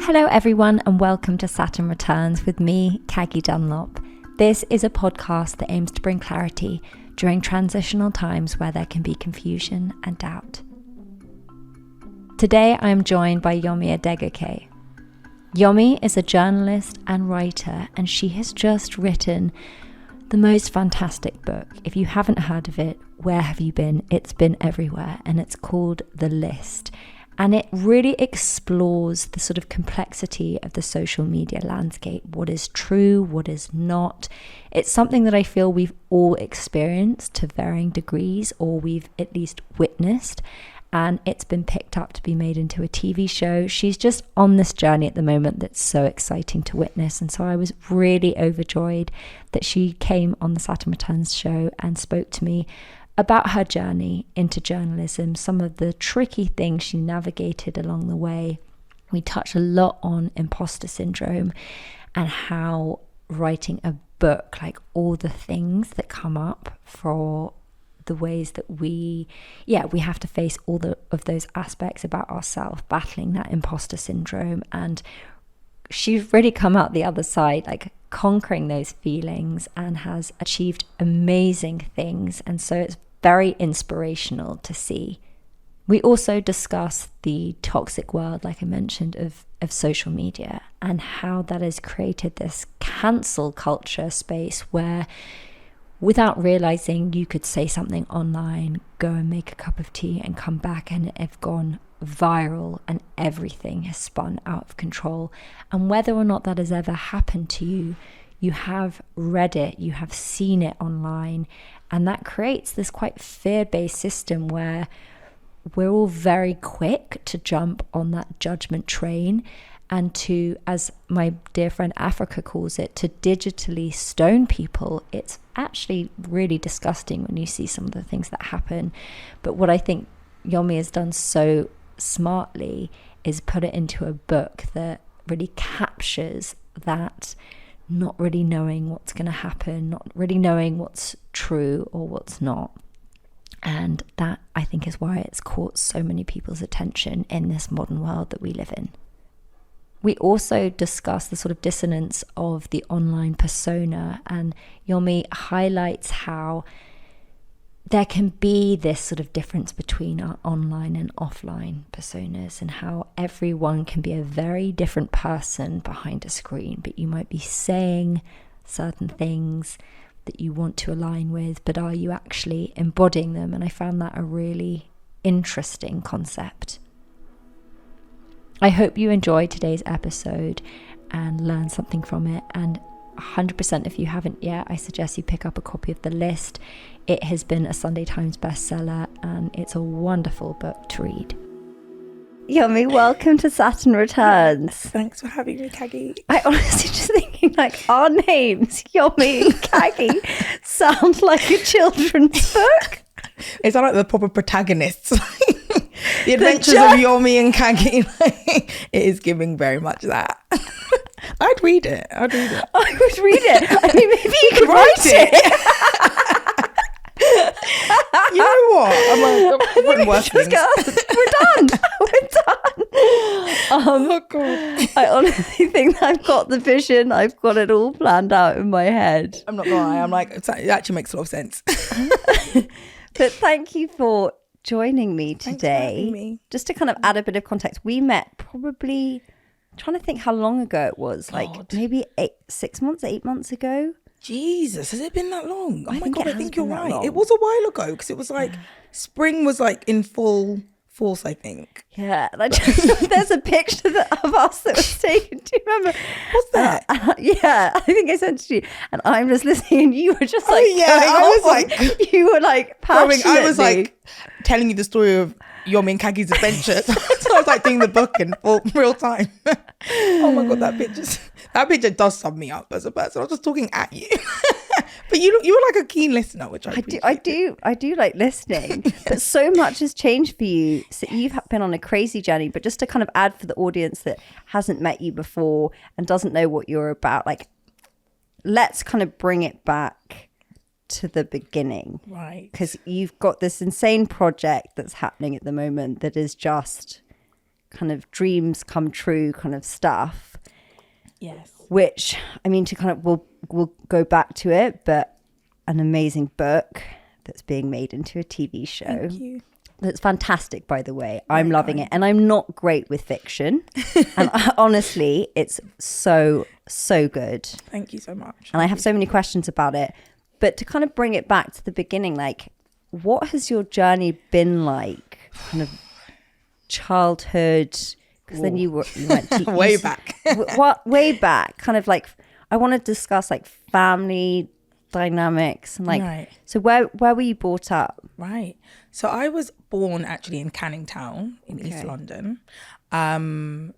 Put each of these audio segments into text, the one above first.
Hello everyone and welcome to Saturn Returns with me, Kagi Dunlop. This is a podcast that aims to bring clarity during transitional times where there can be confusion and doubt. Today I am joined by Yomi Adegoke. Yomi is a journalist and writer, and she has just written the most fantastic book. If you haven't heard of it, where have you been? It's been everywhere, and it's called The List. And it really explores the sort of complexity of the social media landscape. What is true, what is not. It's something that I feel we've all experienced to varying degrees, or we've at least witnessed. And it's been picked up to be made into a TV show. She's just on this journey at the moment that's so exciting to witness. And so I was really overjoyed that she came on the Saturn Returns show and spoke to me about her journey into journalism, some of the tricky things she navigated along the way. We touch a lot on imposter syndrome and how writing a book, like all the things that come up for the ways that we have to face all of those aspects about ourselves, battling that imposter syndrome. And she's really come out the other side, like conquering those feelings, and has achieved amazing things. And so it's very inspirational to see. We also discuss the toxic world, like I mentioned, of social media, and how that has created this cancel culture space where, without realizing, you could say something online, go and make a cup of tea and come back and it have gone viral and everything has spun out of control. And whether or not that has ever happened to you, you have read it, you have seen it online, and that creates this quite fear-based system where we're all very quick to jump on that judgment train and to, as my dear friend Africa calls it, to digitally stone people. It's actually really disgusting when you see some of the things that happen. But what I think Yomi has done so smartly is put it into a book that really captures that not really knowing what's going to happen, not really knowing what's true or what's not. And that, I think, is why it's caught so many people's attention in this modern world that we live in. We also discuss the sort of dissonance of the online persona, and Yomi highlights how there can be this sort of difference between our online and offline personas, and how everyone can be a very different person behind a screen, but you might be saying certain things that you want to align with, but are you actually embodying them? And I found that a really interesting concept. I hope you enjoyed today's episode and learned something from it. And 100%, if you haven't yet, I suggest you pick up a copy of The List. It has been a Sunday Times bestseller, and it's a wonderful book to read. Yomi, welcome to Saturn Returns. Thanks for having me, Kagi. I honestly just thinking, like, our names, Yomi and Kagi, sound like a children's book. It's not like the proper protagonists. The Adventures of Yomi and Kagi. It is giving very much that. I'd read it. I would read it. I mean, maybe you could write it. You know what? We're done. Oh God. I honestly think I've got the vision. I've got it all planned out in my head. I'm not gonna lie. I'm like, it actually makes a lot of sense. But thank you for joining me today. Thanks for having me. Just to kind of add a bit of context, we met probably, I'm trying to think how long ago it was. God. Like maybe 8 months ago. Jesus, has it been that long? Oh my God, I think you're right. Long. It was a while ago, because it was like spring was like in full force, I think. Yeah, and there's a picture of us that was taken. Do you remember? What's that? Yeah, I think I sent it to you, and I'm just listening, and you were just like, you were like passionately. I was like telling you the story of Yomi and Kagi's adventure. So I was like doing the book in real time. Oh my God, that picture does sum me up as a person. I was just talking at you. But you were like a keen listener, which I do like listening. But so much has changed for you. So you've been on a crazy journey. But just to kind of add for the audience that hasn't met you before and doesn't know what you're about, like, let's kind of bring it back to the beginning. Right. Because you've got this insane project that's happening at the moment that is just kind of dreams come true kind of stuff. Yes. Which, I mean, to kind of, we'll go back to it, but an amazing book that's being made into a TV show. Thank you. That's fantastic, by the way. I'm loving it. And I'm not great with fiction. And honestly, it's so, so good. Thank you so much. And I have so many questions about it. But to kind of bring it back to the beginning, like, what has your journey been like? Kind of childhood, because then you went to way back. Way back, kind of like, I want to discuss like family dynamics and like, so where were you brought up? Right. So I was born actually in Canning Town in East London, and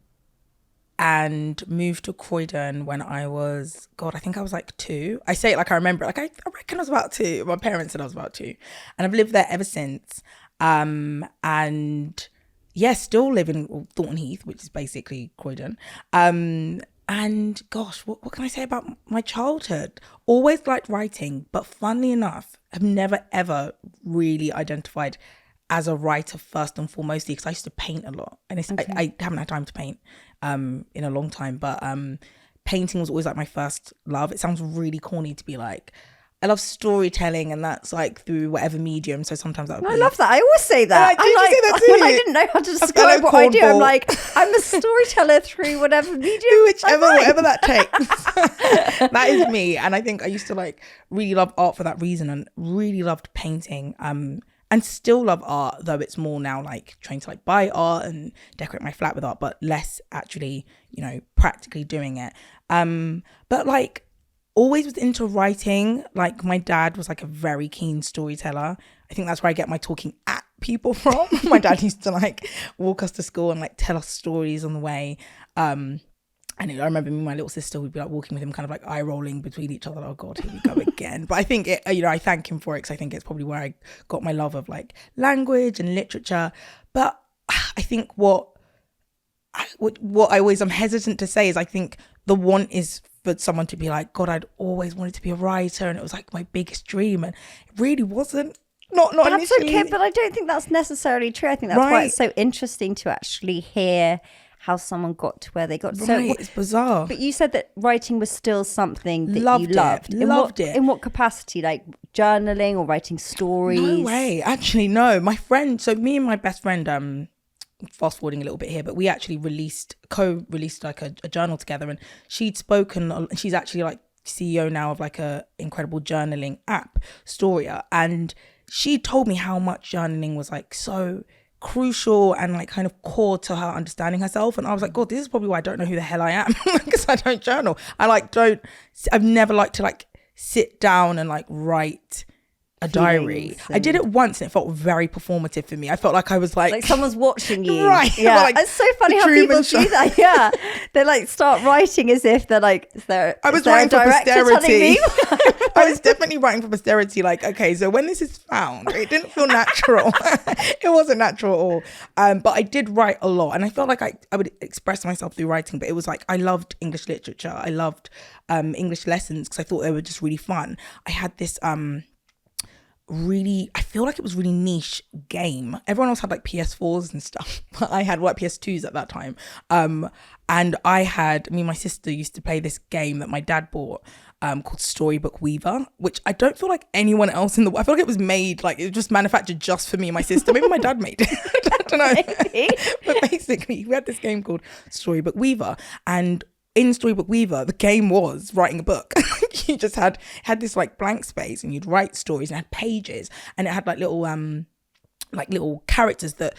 moved to Croydon when I was, God, I think I was like 2. I say it like I remember, like I reckon I was about 2. My parents said I was about 2, and I've lived there ever since. And yeah, still live in Thornton Heath, which is basically Croydon. And gosh, what can I say about my childhood? Always liked writing, but funnily enough, I've never ever really identified as a writer first and foremost, because I used to paint a lot, and I haven't had time to paint in a long time. But painting was always like my first love. It sounds really corny to be like, I love storytelling, and that's like through whatever medium. So sometimes I love that. I always say that. Did you say that too? When I didn't know how to describe what I do, I'm like, I'm a storyteller through whatever medium. Whatever that takes. That is me. And I think I used to like really love art for that reason, and really loved painting. And still love art, though it's more now like trying to like buy art and decorate my flat with art, but less actually, you know, practically doing it. But like, always was into writing. Like my dad was like a very keen storyteller. I think that's where I get my talking at people from. My dad used to like walk us to school and like tell us stories on the way. And I remember me and my little sister would be like walking with him, kind of like eye rolling between each other. Oh God, here we go again. But I think I thank him for it, because I think it's probably where I got my love of like language and literature. But I think what I always am hesitant to say is, I think the want is for someone to be like, God, I'd always wanted to be a writer, and it was like my biggest dream, and it really wasn't. Not that's initially. Okay, but I don't think that's necessarily true. I think that's why it's so interesting to actually hear how someone got to where they got. So it's bizarre. But you said that writing was still something that you loved. Loved it. In what capacity? Like journaling or writing stories? No way. Actually, no. My friend, so me and my best friend, fast forwarding a little bit here, but we actually co-released like a journal together, and she'd spoken, she's actually like CEO now of like a incredible journaling app, Storia, and she told me how much journaling was like so crucial and like kind of core to her understanding herself. And I was like, God, this is probably why I don't know who the hell I am, because I don't journal. I've never liked to like sit down and like write a diary. I did it once and it felt very performative for me. I felt like I was like someone's watching you. Right. Yeah. Like, it's so funny how people do that. Yeah. They like start writing as if they're like, I was writing for posterity. I was definitely writing for posterity. Like, okay, so when this is found, it didn't feel natural. It wasn't natural at all. But I did write a lot, and I felt like I would express myself through writing, but it was like, I loved English literature. I loved English lessons, because I thought they were just really fun. I had this I feel like it was really niche game. Everyone else had like PS4s and stuff, but I had PS2s at that time. And me and my sister used to play this game that my dad bought called Storybook Weaver, which I don't feel like anyone else I feel like it was made, like it was just manufactured just for me and my sister. Maybe my dad made it. I don't know. But basically we had this game called Storybook Weaver, and in Storybook Weaver, the game was writing a book. You just had this like blank space, and you'd write stories, and it had pages, and it had like little characters that,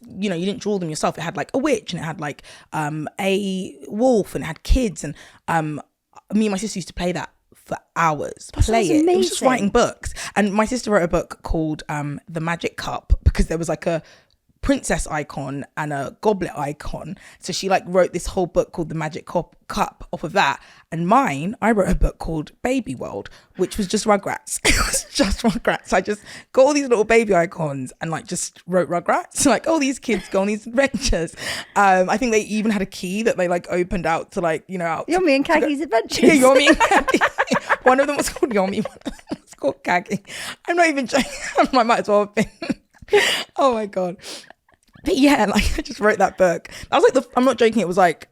you know, you didn't draw them yourself. It had like a witch, and it had like a wolf, and it had kids, and me and my sister used to play that for hours. It was just writing books. And my sister wrote a book called The Magic Cup, because there was like a princess icon and a goblet icon, so she like wrote this whole book called The Magic Cup off of that. And I wrote a book called Baby World, which was just Rugrats. It was just Rugrats. I just got all these little baby icons and like just wrote Rugrats, like all these kids go on these adventures. I think they even had a key that they like opened out to like, you know, out Yomi and Kagi's adventures. Yeah, Yomi and Kagi. One of them was called Yomi, one of them was called Kagi. I'm not even joking. I might as well have been. Oh my God. But yeah, like I just wrote that book. I was like, I'm not joking. It was like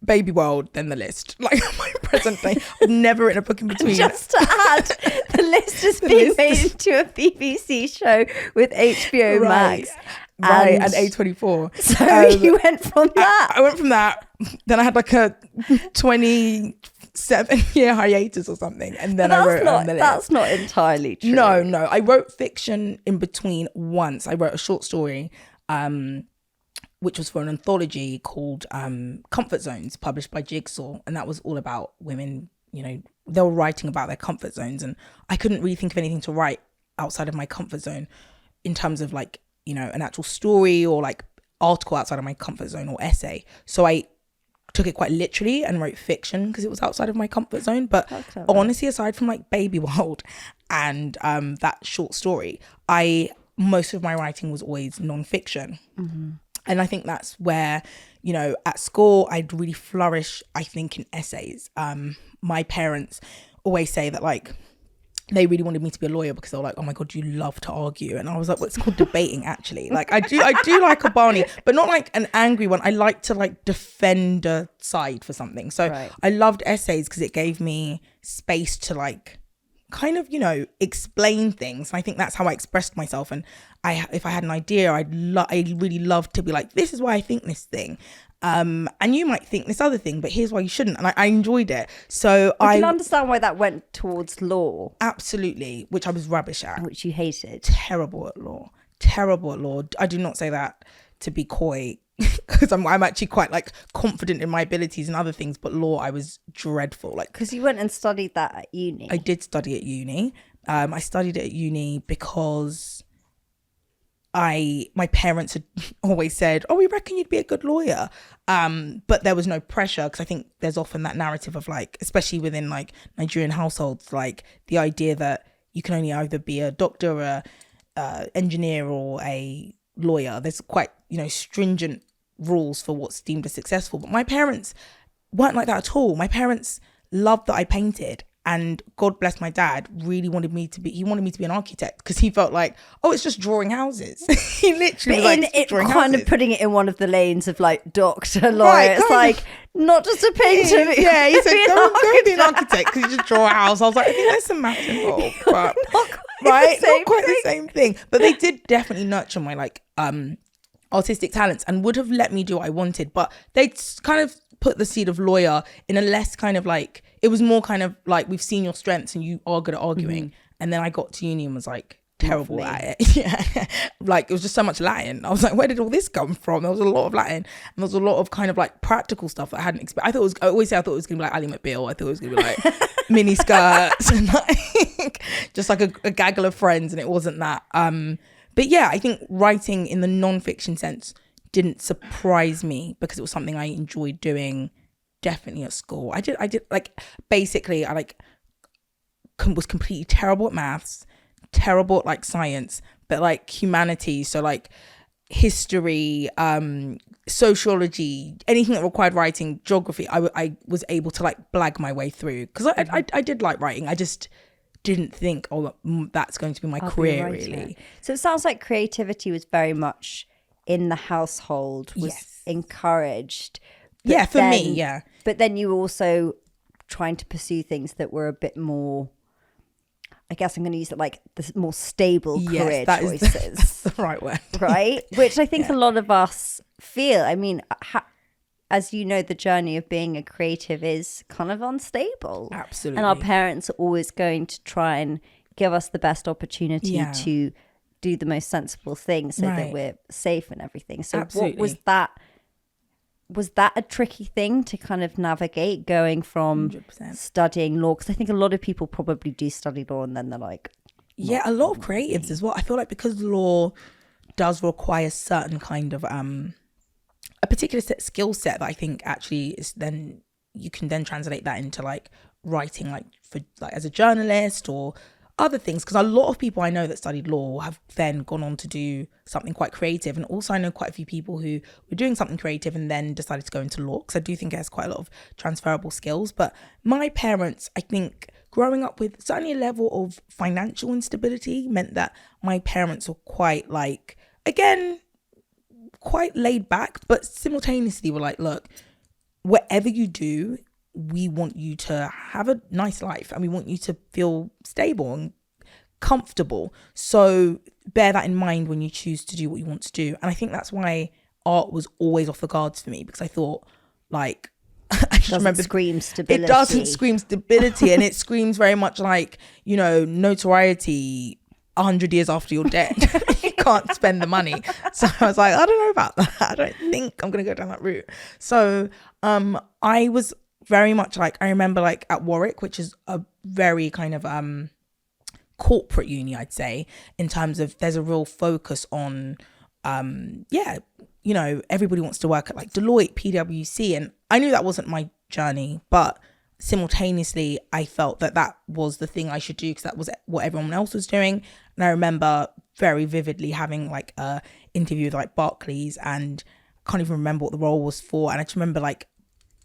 Baby World, then The List. Like my present day. I've never written a book in between. Just to add, The List is being made into a BBC show with HBO Max. Right, and A24. So you went from that. I went from that. Then I had like a 27-year hiatus or something, and then I wrote on The List. That's not entirely true. No. I wrote fiction in between once. I wrote a short story, which was for an anthology called Comfort Zones, published by Jigsaw, and that was all about women. You know, they were writing about their comfort zones, and I couldn't really think of anything to write outside of my comfort zone in terms of like, you know, an actual story or like article outside of my comfort zone or essay. So I took it quite literally and wrote fiction because it was outside of my comfort zone. But honestly, aside from like Baby World and that short story, most of my writing was always non-fiction. Mm-hmm. And I think that's where, you know, at school, I'd really flourish, I think, in essays. My parents always say that like, they really wanted me to be a lawyer because they were like, oh my God, you love to argue. And I was like, well, it's called debating actually. Like I do like a Barney, but not like an angry one. I like to like defend a side for something. So I loved essays because it gave me space to like kind of, you know, explain things. And I think that's how I expressed myself. And if I had an idea, I'd really love to be like, this is why I think this thing. And you might think this other thing, but here's why you shouldn't. And I enjoyed it. So I can understand why that went towards law. Absolutely, which I was rubbish at. Which you hated. Terrible at law. I do not say that to be coy because I'm actually quite like confident in my abilities and other things, but law I was dreadful. Like, because you went and studied that at uni. I did study at uni. I studied it at uni because my parents had always said, oh, we reckon you'd be a good lawyer. But there was no pressure because I think there's often that narrative of like, especially within like Nigerian households, like the idea that you can only either be a doctor, a engineer or a lawyer. There's quite, you know, stringent rules for what's deemed as successful. But my parents weren't like that at all. My parents loved that I painted. And God bless my dad, really wanted me to be an architect because he felt like, oh, it's just drawing houses. He literally was like, drawing kind houses. Of putting it in one of the lanes of like doctor, lawyer. It's like, not just a painter. Yeah, he said, go be an architect because you just draw a house. I was like, I think there's some maths involved. But, not quite the same thing. But they did definitely nurture my like artistic talents and would have let me do what I wanted. But they kind of put the seed of lawyer in a less kind of like, it was more kind of like, we've seen your strengths and you are good at arguing. And then I got to uni and was like terrible at it. Yeah. Like it was just so much Latin. I was like, where did all this come from? There was a lot of Latin and there was a lot of kind of like practical stuff that I hadn't expected. I always say I thought it was going to be like Ally McBeal. I thought it was going to be like mini skirts and like just like a gaggle of friends, and it wasn't that. But yeah, I think writing in the non-fiction sense didn't surprise me because it was something I enjoyed doing definitely at school. I did like, basically I like was completely terrible at maths, terrible at like science, but like humanities, so like history, sociology, anything that required writing, geography, I was able to like blag my way through because I did like writing. I just didn't think, oh, that's going to be my career really. So it sounds like creativity was very much in the household, was encouraged. For me, yeah. But then you were also trying to pursue things that were a bit more, I guess I'm going to use it like the more stable career choices. That's the right word. Right? Which I think a lot of us feel. I mean, as you know, the journey of being a creative is kind of unstable. Absolutely. And our parents are always going to try and give us the best opportunity to do the most sensible thing so that we're safe and everything. So what was that? Was that a tricky thing to kind of navigate, going from 100%. Studying law? Because I think a lot of people probably do study law and then they're like... Yeah, a lot of creatives as well. I feel like because law does require certain kind of... a particular skill set that I think actually is then... You can then translate that into like writing like for like as a journalist or other things, because a lot of people I know that studied law have then gone on to do something quite creative. And also I know quite a few people who were doing something creative and then decided to go into law, because I do think it has quite a lot of transferable skills. But my parents, I think growing up with certainly a level of financial instability meant that my parents were quite like, again, quite laid back, but simultaneously were like, look, whatever you do, we want you to have a nice life and we want you to feel stable and comfortable. So bear that in mind when you choose to do what you want to do. And I think that's why art was always off the cards for me, because I thought, like, I just remember scream stability. It doesn't scream stability, and it screams very much like, you know, notoriety 100 years after you're dead. You can't spend the money. So I was like, I don't know about that. I don't think I'm gonna go down that route. So I was very much like, I remember like at Warwick, which is a very kind of corporate uni, I'd say, in terms of there's a real focus on you know, everybody wants to work at like Deloitte, PwC, and I knew that wasn't my journey, but simultaneously I felt that that was the thing I should do because that was what everyone else was doing. And I remember very vividly having like a interview with like Barclays, and I can't even remember what the role was for, and I just remember like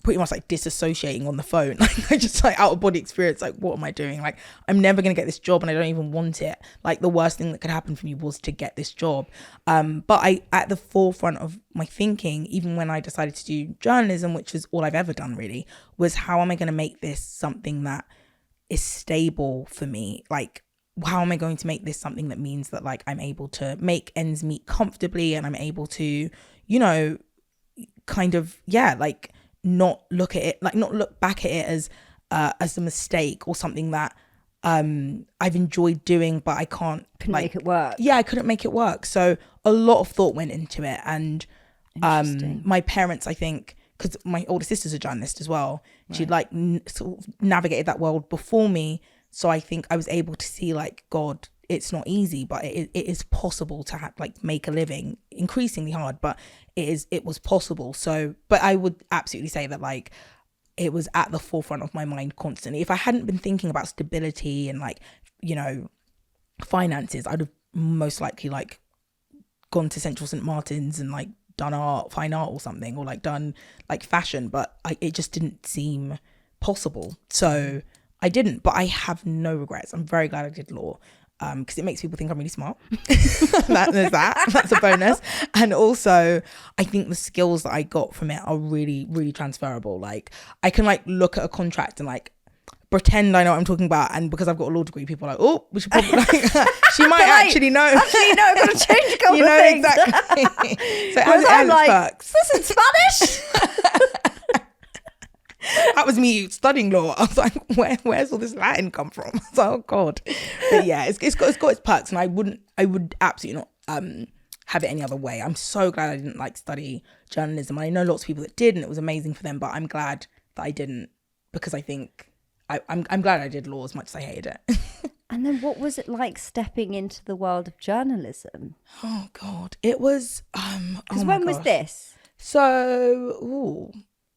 pretty much like disassociating on the phone. Like I just like out of body experience, like what am I doing? Like I'm never gonna get this job and I don't even want it. Like the worst thing that could happen for me was to get this job. But I, at the forefront of my thinking, even when I decided to do journalism, which is all I've ever done really, was how am I gonna make this something that is stable for me? Like how am I going to make this something that means that like I'm able to make ends meet comfortably, and I'm able to, you know, kind of, yeah, like not look at it, like not look back at it as a mistake or something that I've enjoyed doing, but I couldn't make it work. Yeah, I couldn't make it work. So a lot of thought went into it. And my parents, I think, because my older sister's a journalist as well, right. She'd like sort of navigated that world before me. So I think I was able to see like, God, it's not easy, but it is possible to like make a living. Increasingly hard, but it was possible. So, but I would absolutely say that like it was at the forefront of my mind constantly. If I hadn't been thinking about stability and like, you know, finances, I'd have most likely like gone to Central St. Martin's and like done fine art or something, or like done like fashion, but it just didn't seem possible. So I didn't, but I have no regrets. I'm very glad I did law. Because it makes people think I'm really smart. That's a bonus. And also I think the skills that I got from it are really, really transferable. Like I can like look at a contract and like pretend I know what I'm talking about, and because I've got a law degree, people are like, oh, we should probably like she might actually know. Actually, no, I've got to change a couple you know, of things. Exactly. So as I'm like, perks. this is Spanish. That was me studying law. I was like, where's all this Latin come from? I was like, oh God. But yeah, it's got its perks, and I would absolutely not have it any other way. I'm so glad I didn't like study journalism. I know lots of people that did, and it was amazing for them, but I'm glad that I didn't, because I think I'm glad I did law as much as I hated it. And then what was it like stepping into the world of journalism? Oh God, it was because when was this? So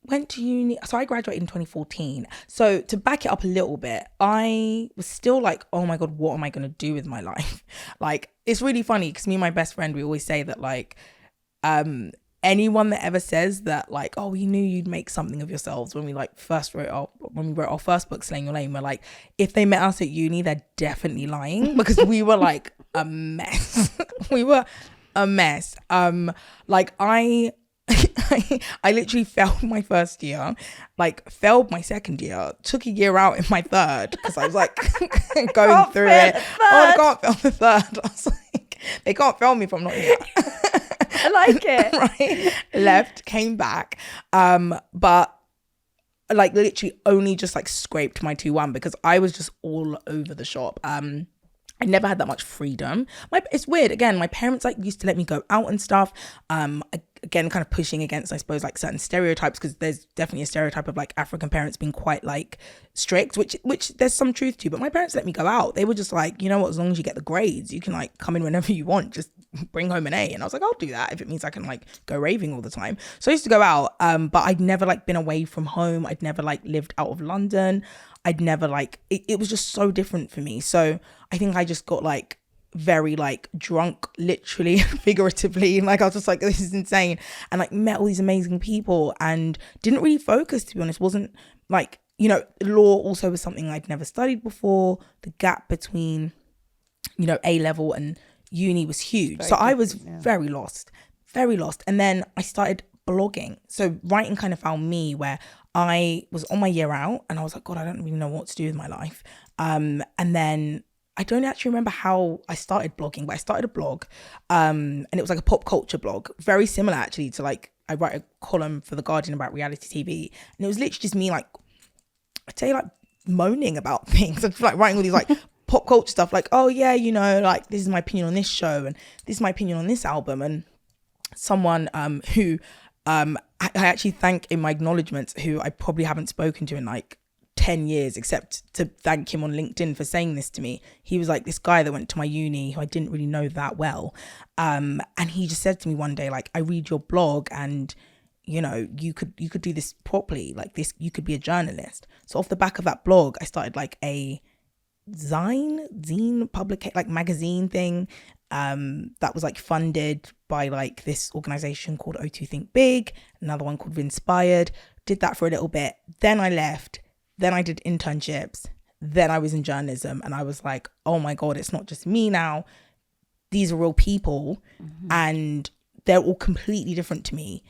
went to uni. So I graduated in 2014. So to back it up a little bit, I was still like, oh my God, what am I going to do with my life? Like, it's really funny because me and my best friend, we always say that like, anyone that ever says that like, oh, we knew you'd make something of yourselves when we like when we wrote our first book, Slaying Your Lane, we're like, if they met us at uni, they're definitely lying, because we were like a mess. We were a mess. Like I literally failed my first year, like failed my second year, took a year out in my third because I was like going through it. Oh, I can't fail the third. I was like, they can't fail me if I'm not here. I like it. Right. Left, came back. But like literally only just like scraped my 2-1 because I was just all over the shop. I never had that much freedom. It's weird. Again, my parents like used to let me go out and stuff. Again, kind of pushing against, I suppose, like certain stereotypes, because there's definitely a stereotype of like African parents being quite like strict, which there's some truth to. But my parents let me go out. They were just like, you know what, as long as you get the grades, you can like come in whenever you want. Just bring home an A. And I was like, I'll do that if it means I can like go raving all the time. So I used to go out, but I'd never like been away from home. I'd never like lived out of London. I'd never like, it was just so different for me. So I think I just got like very like drunk, literally, figuratively. Like I was just like, this is insane. And like met all these amazing people and didn't really focus, to be honest. Wasn't like, you know, law also was something I'd never studied before. The gap between, you know, A level and uni was huge. So I was very lost, very lost. And then I started blogging. So writing kind of found me, where I was on my year out and I was like, God, I don't really know what to do with my life. And then I don't actually remember how I started blogging, but I started a blog, and it was like a pop culture blog, very similar actually to like, I write a column for The Guardian about reality TV, and it was literally just me like, I'd say like moaning about things. I'd like writing all these like pop culture stuff, like, oh yeah, you know, like this is my opinion on this show and this is my opinion on this album. And someone who I actually thank in my acknowledgements, who I probably haven't spoken to in like 10 years, except to thank him on LinkedIn for saying this to me. He was like this guy that went to my uni who I didn't really know that well. And he just said to me one day, like, I read your blog and, you know, you could do this properly, like this, you could be a journalist. So off the back of that blog, I started like a zine public, like magazine thing, that was like funded by like this organization called O2 Think Big, another one called Inspired. Did that for a little bit, then I left, then I did internships, then I was in journalism, and I was like, oh my God, it's not just me now, these are real people, and they're all completely different to me.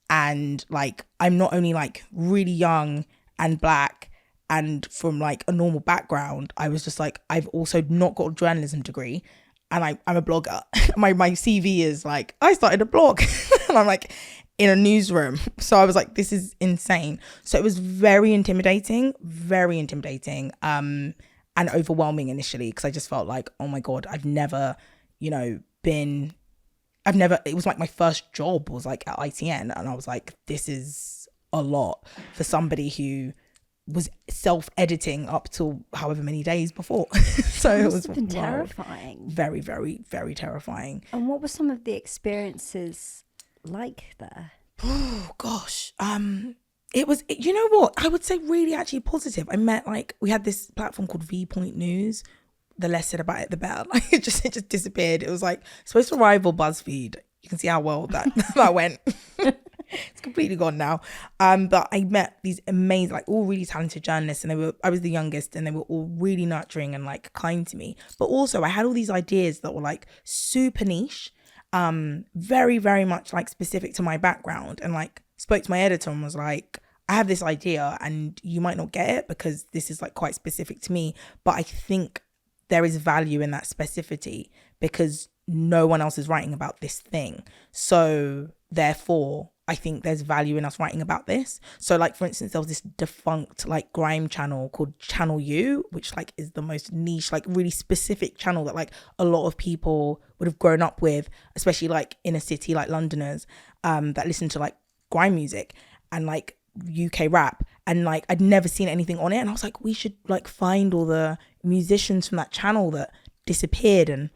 And like, I'm not only like really young and black and from like a normal background, I was just like, I've also not got a journalism degree, and I'm a blogger. my CV is like, I started a blog and I'm like in a newsroom. So I was like, this is insane. So it was very intimidating, and overwhelming initially, because I just felt like, oh my God, I've never, you know, it was like my first job was like at ITN, and I was like, this is a lot for somebody who was self-editing up till however many days before. So it was been terrifying. Very, very, very terrifying. And what were some of the experiences like there? Oh gosh, it was, you know what, I would say really actually positive. I met, like, we had this platform called V-Point News. The less said about it, the better. Like it just disappeared. It was like supposed to rival BuzzFeed. You can see how well that went. It's completely gone now. But I met these amazing, like, all really talented journalists, and I was the youngest, and they were all really nurturing and like kind to me. But also I had all these ideas that were like super niche, very, very much like specific to my background, and like spoke to my editor and was like, I have this idea and you might not get it because this is like quite specific to me, but I think there is value in that specificity because no one else is writing about this thing. So therefore, I think there's value in us writing about this. So like, for instance, there was this defunct like grime channel called Channel U, which like is the most niche, like really specific channel that like a lot of people would have grown up with, especially like in a city like Londoners, that listen to like grime music and like UK rap, and like I'd never seen anything on it, and I was like, we should like find all the musicians from that channel that disappeared and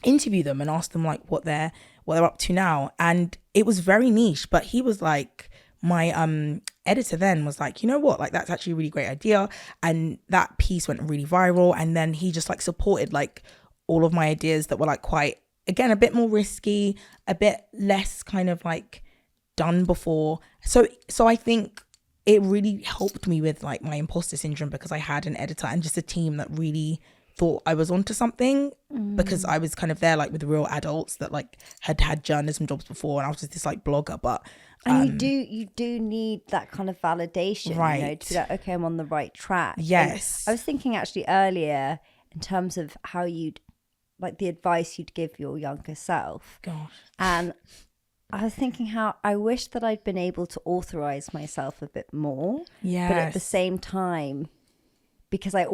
interview them and ask them like what they're up to now. And it was very niche, but he was like, my editor then was like, you know what, like that's actually a really great idea, and that piece went really viral. And then he just like supported like all of my ideas that were like quite, again, a bit more risky, a bit less kind of like done before. So I think it really helped me with like my imposter syndrome, because I had an editor and just a team that really thought I was onto something, because I was kind of there like with real adults that like had journalism jobs before, and I was just this like blogger. But and you do need that kind of validation, right? You know, to be like, okay, I'm on the right track. Yes. And I was thinking actually earlier in terms of how you'd like the advice you'd give your younger self. Gosh. And I was thinking how I wish that I'd been able to authorize myself a bit more. Yes. But at the same time, because I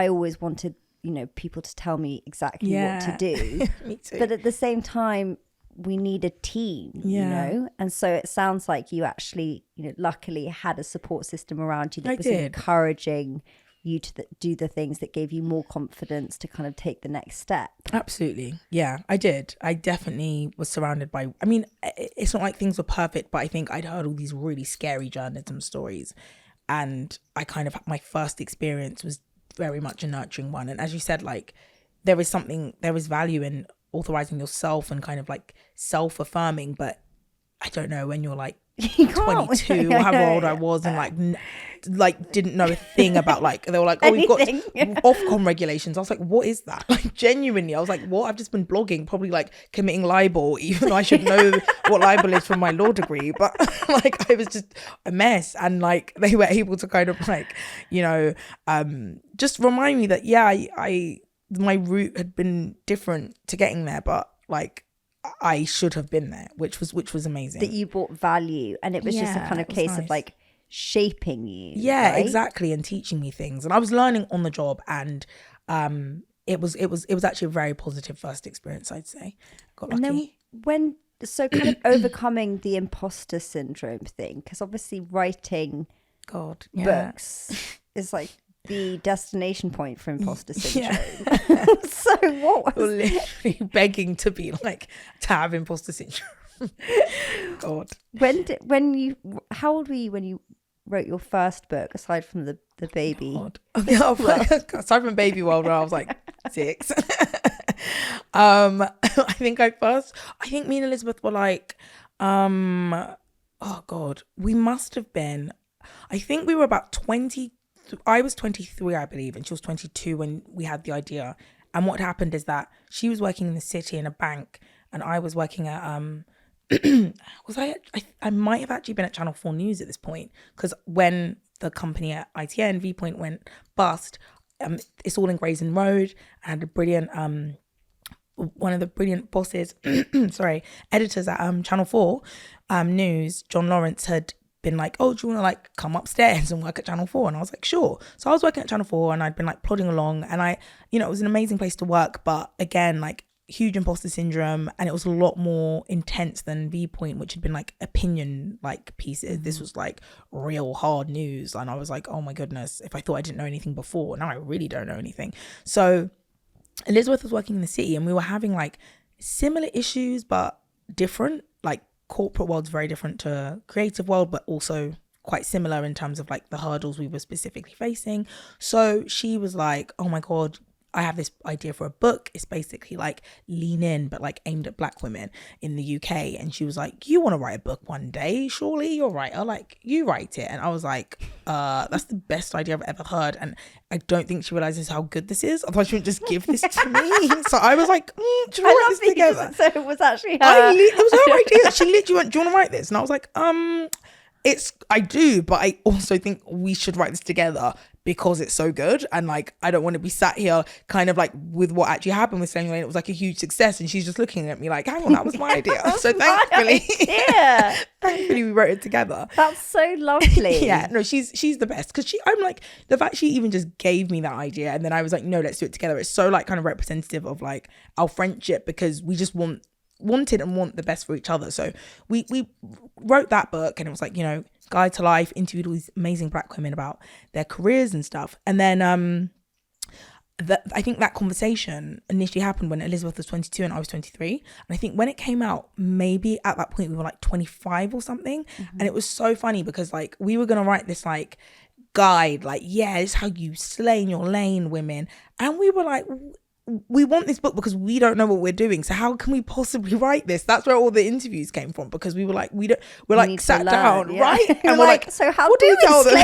always wanted, you know, people to tell me exactly what to do. Me too. But at the same time, we need a team, you know? And so it sounds like you actually, you know, luckily had a support system around you that was encouraging you to do the things that gave you more confidence to kind of take the next step. Absolutely. Yeah, I did. I definitely was surrounded by, I mean, it's not like things were perfect, but I think I'd heard all these really scary journalism stories. And I kind of, my first experience was very much a nurturing one. And as you said, like, there is value in authorizing yourself and kind of like self-affirming. But I don't know, when you're like You can't. 22 or however old I was, and like didn't know a thing about, like, they were like, oh, we've got Ofcom regulations. I was like, what is that? Like, genuinely, I was like, what? I've just been blogging, probably like committing libel, even though I should know what libel is from my law degree. But like, I was just a mess, and like they were able to kind of like, you know, just remind me that I my route had been different to getting there, but like I should have been there, which was amazing. That you brought value, and it was just a kind of case of like shaping you. Yeah, right? exactly, and teaching me things, and I was learning on the job, and it was actually a very positive first experience, I'd say. Got lucky. And then kind of overcoming the imposter syndrome thing, because obviously writing books is like the destination point for imposter syndrome. So what was literally begging to have imposter syndrome? God. How old were you when you wrote your first book, aside from the baby? God. Aside from Baby World, when I was like 6. I think me and Elizabeth were like, oh God, we must have been, I think we were about 20. I was 23, I believe, and she was 22 when we had the idea. And what happened is that she was working in the city in a bank, and I was working at I might have actually been at Channel 4 News at this point, because when the company at ITN Viewpoint went bust, it's all in Gray's Inn Road. I had a brilliant one of the brilliant bosses, editors at Channel 4 News, John Lawrence, had been like, oh, do you want to like come upstairs and work at Channel 4? And I was like, sure. So I was working at Channel 4, and I'd been like plodding along, and I, you know, it was an amazing place to work, but again, like huge imposter syndrome, and it was a lot more intense than Viewpoint, which had been like opinion like pieces. This was like real hard news, and I was like, oh my goodness, if I thought I didn't know anything before, now I really don't know anything. So Elizabeth was working in the city, and we were having like similar issues but different. Like corporate world's very different to creative world, but also quite similar in terms of like the hurdles we were specifically facing. So she was like, oh my God, I have this idea for a book. It's basically like Lean In, but like aimed at Black women in the UK. And she was like, you want to write a book one day? Surely you're a writer, like you write it. And I was like, that's the best idea I've ever heard. And I don't think she realizes how good this is. Otherwise she wouldn't just give this to me. So I was like, should we write this together? So it was actually her. It was her idea. She literally went, do you want to write this? And I was like, I do, but I also think we should write this together because it's so good, and like I don't want to be sat here kind of like with what actually happened with Samuel Lane. It was like a huge success, and she's just looking at me like, hang on, that was my idea. So thankfully we wrote it together. That's so lovely. Yeah, no, she's the best, because I'm like, the fact she even just gave me that idea, and then I was like, no, let's do it together. It's so like kind of representative of like our friendship, because we just wanted and want the best for each other. So we wrote that book, and it was like, you know, guide to life, interviewed all these amazing Black women about their careers and stuff. And then I think that conversation initially happened when Elizabeth was 22 and I was 23. And I think when it came out, maybe at that point we were like 25 or something. And it was so funny because like we were going to write this like guide, like, yeah, this is how you slay in your lane, women. And we were like, we want this book because we don't know what we're doing. So how can we possibly write this? That's where all the interviews came from, because we were like, we're like sat down, right? And we're like, so how do we tell them?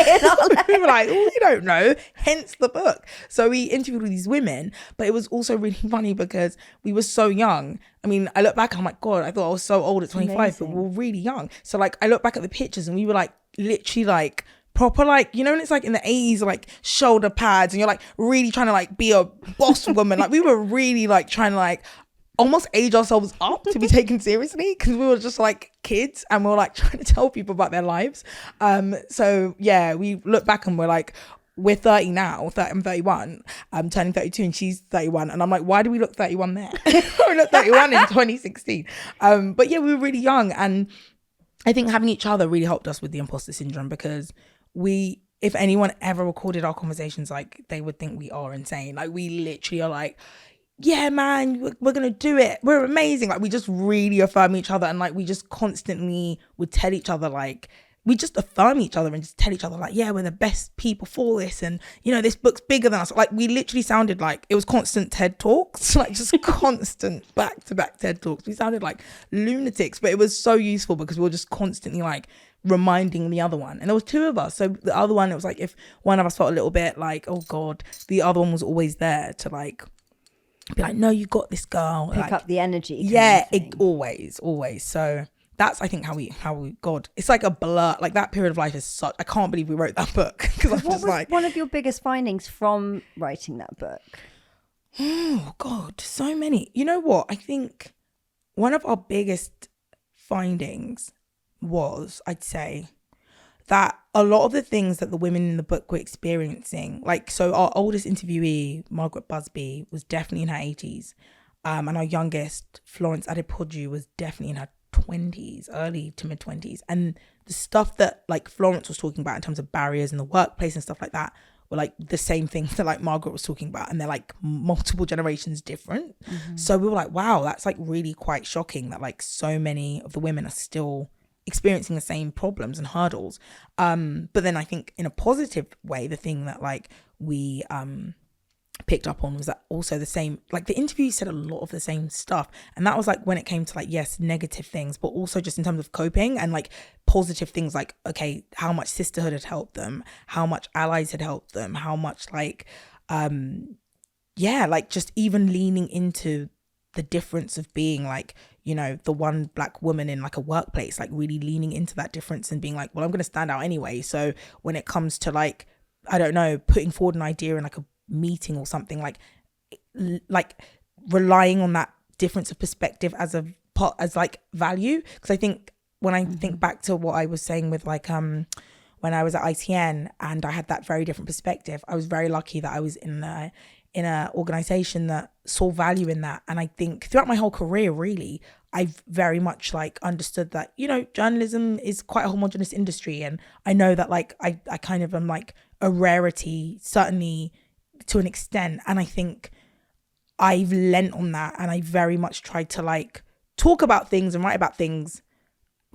We were like, we don't know, hence the book. So we interviewed all these women, but it was also really funny because we were so young. I mean, I look back and I'm like, God, I thought I was so old at 25, amazing. But we were really young. So like, I look back at the pictures and we were like, literally like, proper like, you know, and it's like in the 80s, like shoulder pads, and you're like really trying to like be a boss woman. Like we were really like trying to like almost age ourselves up to be taken seriously, because we were just like kids and we were like trying to tell people about their lives. So yeah, we look back and we're like, we're 30 now. I'm 31. I'm turning 32 and she's 31. And I'm like, why do we look 31 there? We look 31 in 2016. But yeah, we were really young, and I think having each other really helped us with the imposter syndrome, because if anyone ever recorded our conversations, like they would think we are insane. Like we literally are like, yeah, man, we're gonna do it. We're amazing. Like we just really affirm each other, and like we just constantly would tell each other like, we just affirm each other and just tell each other like, yeah, we're the best people for this, and you know, this book's bigger than us. Like, we literally sounded like it was constant TED talks, like just constant back-to-back TED talks. We sounded like lunatics, but it was so useful because we were just constantly like reminding the other one. And there was two of us, so the other one, it was like if one of us felt a little bit like, oh god, the other one was always there to like be like, no, you got this, girl. Pick like, up the energy. Yeah, it always. So that's, I think, how we God, it's like a blur. Like, that period of life is such, I can't believe we wrote that book, because I'm What just was like, one of your biggest findings from writing that book? oh god, so many. You know what, I think one of our biggest findings was, I'd say, that a lot of the things that the women in the book were experiencing, like, so our oldest interviewee, Margaret Busby, was definitely in her 80s, and our youngest, Florence Adepoju, was definitely in her 20s, early to mid 20s. And the stuff that like Florence was talking about in terms of barriers in the workplace and stuff like that were like the same things that like Margaret was talking about, and they're like multiple generations different. So we were like, wow, that's like really quite shocking that like so many of the women are still experiencing the same problems and hurdles. But then I think in a positive way, the thing that like we picked up on was that also the same, like the interview said a lot of the same stuff, and that was like when it came to like, yes, negative things, but also just in terms of coping and like positive things, like, okay, how much sisterhood had helped them, how much allies had helped them, how much like like just even leaning into the difference of being like, you know, the one black woman in like a workplace, like really leaning into that difference and being like, well, I'm going to stand out anyway. So when it comes to like, I don't know, putting forward an idea in like a meeting or something, like relying on that difference of perspective as a part, as like value. Because I think when I think back to what I was saying with like when I was at ITN and I had that very different perspective, I was very lucky that I was in a organization that saw value in that. And I think throughout my whole career, really, I've very much like understood that, you know, journalism is quite a homogenous industry, and I know that like I kind of am like a rarity, certainly to an extent, and I think I've lent on that, and I very much tried to like talk about things and write about things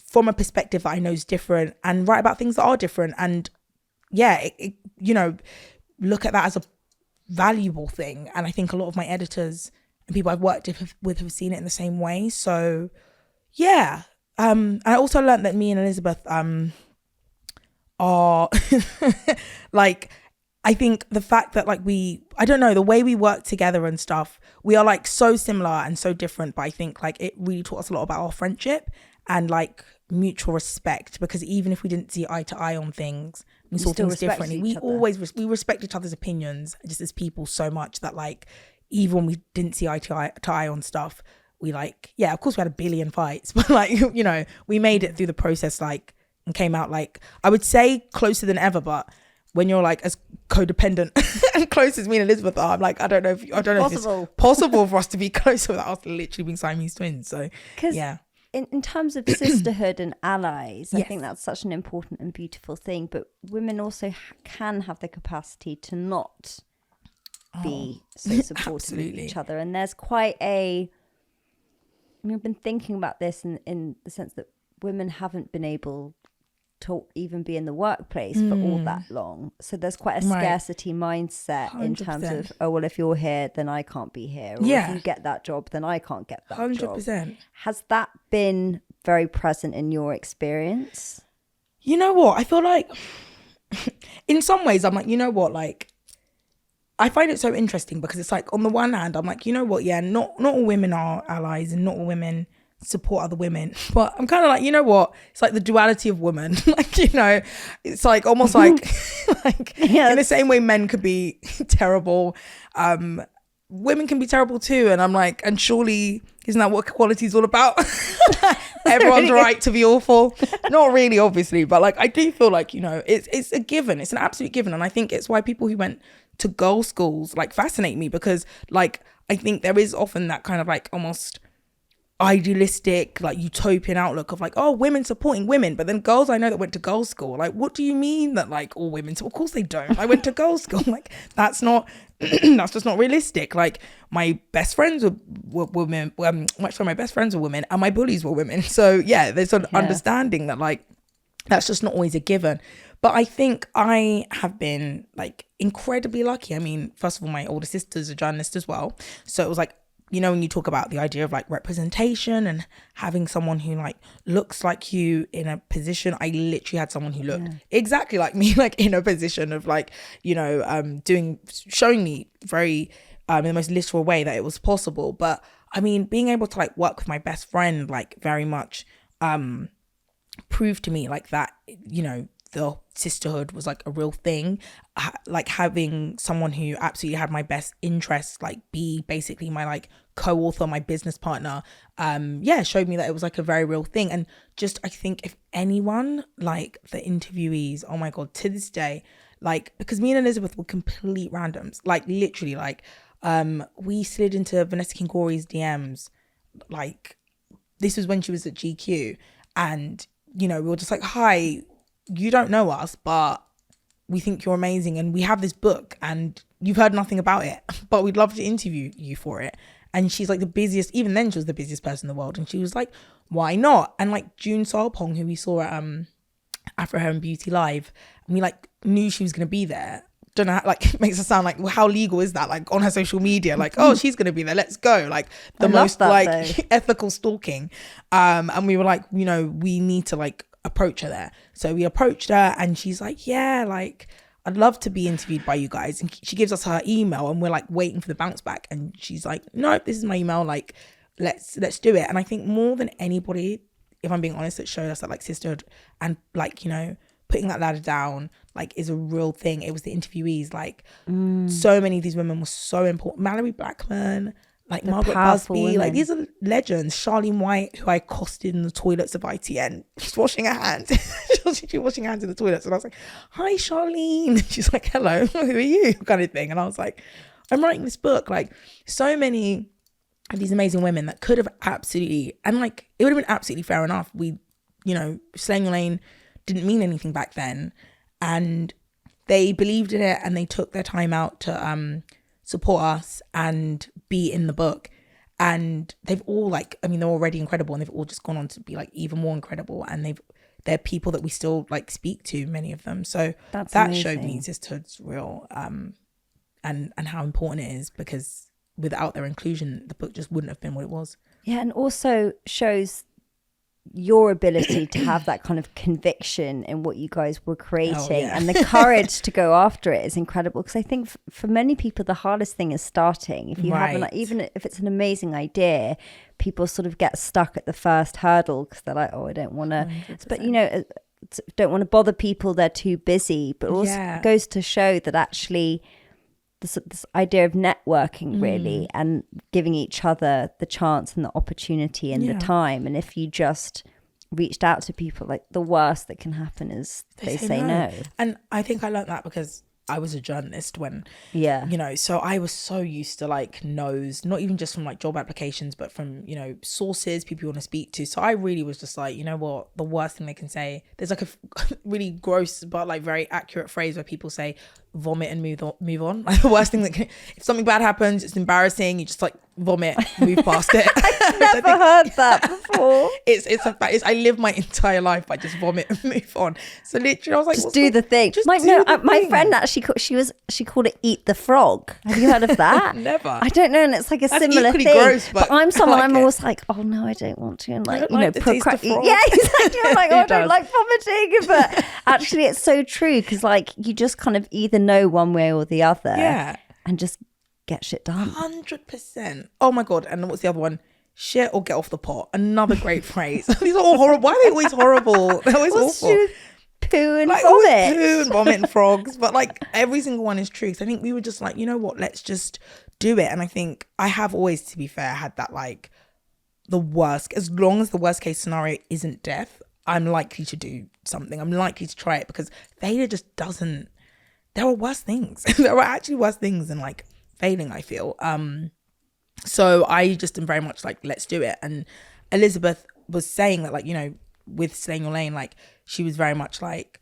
from a perspective that I know is different, and write about things that are different, and yeah, you know, look at that as a valuable thing. And I think a lot of my editors and people I've worked with have seen it in the same way. So yeah, I also learned that me and Elizabeth are like, I think the fact that like I don't know, the way we work together and stuff, we are like so similar and so different, but I think like it really taught us a lot about our friendship and like mutual respect, because even if we didn't see eye to eye on things, we saw things differently. We always respect each other's opinions just as people so much that like even when we didn't see eye to eye on stuff, we like, yeah, of course we had a billion fights, but like, you know, we made it through the process like and came out like, I would say closer than ever. But when you're like as codependent and close as me and Elizabeth are, I'm like, I don't know if it's possible for us to be closer without us literally being Siamese twins. So yeah. In terms of sisterhood and allies, yes. I think that's such an important and beautiful thing. But women also can have the capacity to not be so supportive of each other. And there's quite a... I mean, I've been thinking about this in the sense that women haven't been able to even be in the workplace for all that long. So there's quite a scarcity mindset 100%. In terms of, oh, well, if you're here, then I can't be here. Or if you get that job, then I can't get that 100%. Job. Has that been very present in your experience? You know what? I feel like in some ways, I'm like, you know what? Like, I find it so interesting because it's like, on the one hand, I'm like, you know what? Yeah, not all women are allies and not all women support other women, but I'm kind of like, you know what, it's like the duality of women. Like, you know, it's like almost like in the same way men could be terrible, women can be terrible too. And I'm like, and surely isn't that what equality is all about? Everyone's right to be awful. Not really, obviously, but like I do feel like, you know, it's a given, it's an absolute given. And I think it's why people who went to girls' schools like fascinate me, because like I think there is often that kind of like almost idealistic like utopian outlook of like, oh, women supporting women, but then girls I know that went to girls' school, like, what do you mean that like all women? So of course they don't. I went to girls' school. Like, that's not that's just not realistic. Like, my best friends were women, my best friends were women, and my bullies were women. So yeah, there's an understanding that like That's just not always a given. But I think I have been like incredibly lucky. I mean, first of all, my older sister's a journalist as well. So it was like, you know, when you talk about the idea of like representation and having someone who like looks like you in a position, I literally had someone who looked exactly like me, like in a position of like, you know, showing me very in the most literal way that it was possible. But I mean, being able to like work with my best friend, like very much proved to me like that, you know, the sisterhood was like a real thing. Like having someone who absolutely had my best interests like be basically my like co-author, my business partner, showed me that it was like a very real thing. And just I think if anyone, like the interviewees, oh my god, to this day, like, because me and Elizabeth were complete randoms, like literally, like we slid into Vanessa Kingori's DMs, like this was when she was at GQ, and you know, we were just like, hi, you don't know us, but we think you're amazing and we have this book and you've heard nothing about it, but we'd love to interview you for it. And she's like the busiest, even then she was the busiest person in the world, and she was like, why not? And like June Sarpong, who we saw at Afro Hair and Beauty Live, and we like knew she was going to be there. Don't know how, like, it makes it sound like, well, how legal is that, like on her social media, like, oh, she's gonna be there, let's go, like the most like ethical stalking. And we were like, you know, we need to like approach her there. So we approached her and she's like, yeah, like I'd love to be interviewed by you guys. And she gives us her email and we're like waiting for the bounce back, and she's like, no, this is my email, like let's do it. And I think more than anybody, if I'm being honest, it showed us that like sisterhood and like, you know, putting that ladder down like is a real thing. It was the interviewees, like so many of these women were so important. Mallory Blackman, like the Margaret Busby, women. Like these are legends. Charlene White, who I accosted in the toilets of ITN, she's washing her hands. She's washing her hands in the toilets, and I was like, hi Charlene. She's like, hello, who are you, kind of thing. And I was like, I'm writing this book. Like so many of these amazing women that could have absolutely, and like it would have been absolutely fair enough, we, you know, Slaying Your Lane didn't mean anything back then, and they believed in it and they took their time out to support us and be in the book. And they've all like, I mean, they're already incredible, and they've all just gone on to be like even more incredible, and they're people that we still like speak to, many of them. So that amazing. Showed me sisterhood's real and how important it is, because without their inclusion the book just wouldn't have been what it was. Yeah, and also shows your ability to have that kind of conviction in what you guys were creating, and the courage to go after it is incredible. Because I think for many people the hardest thing is starting. If you haven't, like, even if it's an amazing idea, people sort of get stuck at the first hurdle because they're like, oh, I don't want to, but you know, don't want to bother people, they're too busy. But also goes to show that actually this idea of networking really, and giving each other the chance and the opportunity and the time. And if you just reached out to people, like the worst that can happen is they say no. And I think I learned that because I was a journalist when, you know, so I was so used to like no's, not even just from like job applications, but from, you know, sources, people you want to speak to. So I really was just like, you know what, the worst thing they can say, there's like a really gross but like very accurate phrase where people say vomit and move on. Like the worst thing that can, if something bad happens, it's embarrassing, you just like vomit, move past it. I've never heard that before. It's a fact. I live my entire life by just vomit and move on. So literally I was like, just do the thing. Just like, no, my friend actually she called it eat the frog. Have you heard of that? Never. I don't know, and it's like a similar thing. Gross, but I'm someone, I'm always like, oh no, I don't want to, and like, you know, exactly. I'm like, oh, I don't like vomiting. But actually it's so true, because like you just kind of either know one way or the other, and just get shit done. 100%. Oh my god. And what's the other one? Shit or get off the pot. Another great phrase. These are all horrible. Why are they always horrible? They're always awful. Poo and like, vomit. Poo and vomit and frogs. But like every single one is true. So I think we were just like, you know what, let's just do it. And I think I have always, to be fair, had that like the worst, as long as the worst case scenario isn't death, I'm likely to do something. I'm likely to try it, because failure just doesn't, there are worse things. There are actually worse things than like failing, I feel. So I just am very much like, let's do it. And Elizabeth was saying that, like, you know, with Slaying Your Lane, like she was very much like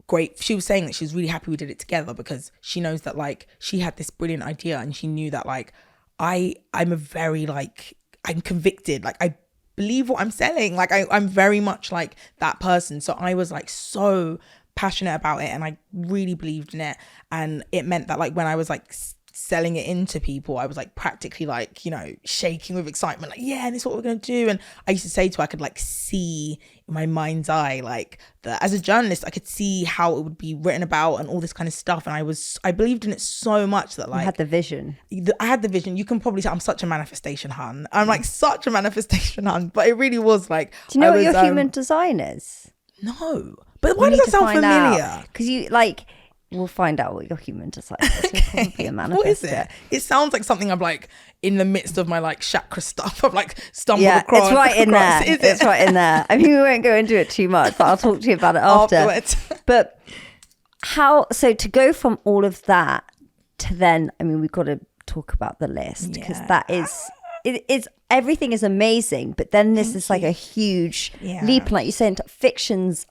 great. She was saying that she was really happy we did it together, because she knows that like she had this brilliant idea, and she knew that like I'm a very like, I'm convicted, like I believe what I'm selling. Like I'm very much like that person. So I was like so passionate about it, and I really believed in it. And it meant that like when I was like selling it into people, I was like practically like, you know, shaking with excitement, like, yeah, this is what we're going to do. And I used to say to her, I could like see in my mind's eye, like that as a journalist, I could see how it would be written about and all this kind of stuff. And I believed in it so much that like, you had the vision. I had the vision. You can probably say I'm such a manifestation hun. I'm like such a manifestation hun, but it really was like, do you know what your human design is? No, but why does that sound familiar? Because you like, we'll find out what your human design is. You're probably a manifestor. What is it? It sounds like something I'm like in the midst of my like chakra stuff. I've like stumbled across. It's right in there. It's right in there. I mean, we won't go into it too much, but I'll talk to you about it afterwards. But so to go from all of that to then, I mean, we've got to talk about the list, because that is, it is, everything is amazing, but then this is like a huge leap. Like you said, fiction's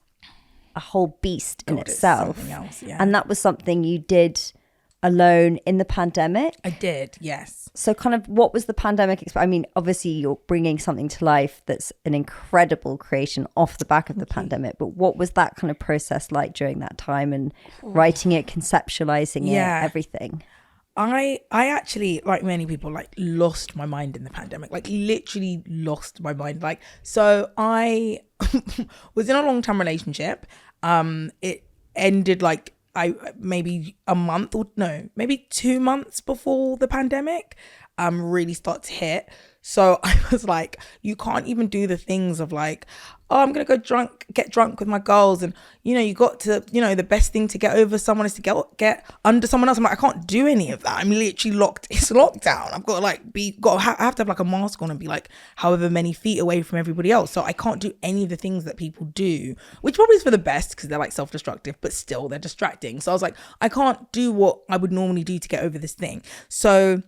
a whole beast in itself. And that was something you did alone in the pandemic. I did, yes. So kind of what was the pandemic I mean, obviously you're bringing something to life that's an incredible creation off the back of the pandemic, but what was that kind of process like during that time, and writing it, conceptualizing it, everything? I actually, like many people, like lost my mind in the pandemic, like literally lost my mind. Like, so I was in a long-term relationship. It ended like maybe a month or maybe 2 months before the pandemic really start to hit. So I was like, you can't even do the things of like, oh, I'm gonna get drunk with my girls, and you know, you got to, you know, the best thing to get over someone is to get under someone else. I'm like, I can't do any of that. I'm literally locked. It's lockdown. I've got to like I have to have like a mask on and be like however many feet away from everybody else. So I can't do any of the things that people do, which probably is for the best because they're like self-destructive, but still they're distracting. So I was like, I can't do what I would normally do to get over this thing. So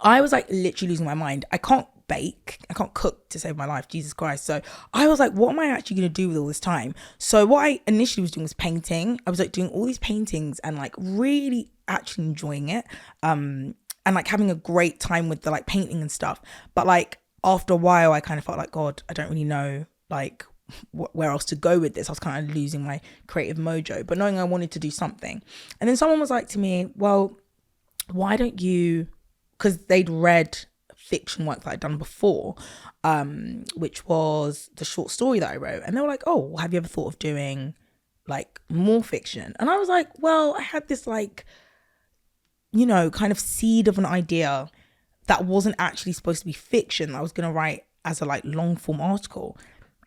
I was like literally losing my mind. I can't bake, I can't cook to save my life, Jesus Christ. So I was like, what am I actually going to do with all this time? So what I initially was doing was painting. I was like doing all these paintings and like really actually enjoying it, and like having a great time with the like painting and stuff. But like after a while I kind of felt like, God, I don't really know like where else to go with this. I was kind of losing my creative mojo, but knowing I wanted to do something. And then someone was like to me, well, why don't you, because they'd read fiction work that I'd done before, which was the short story that I wrote, and they were like, oh, have you ever thought of doing like more fiction? And I was like, well, I had this like, you know, kind of seed of an idea that wasn't actually supposed to be fiction that I was going to write as a like long form article.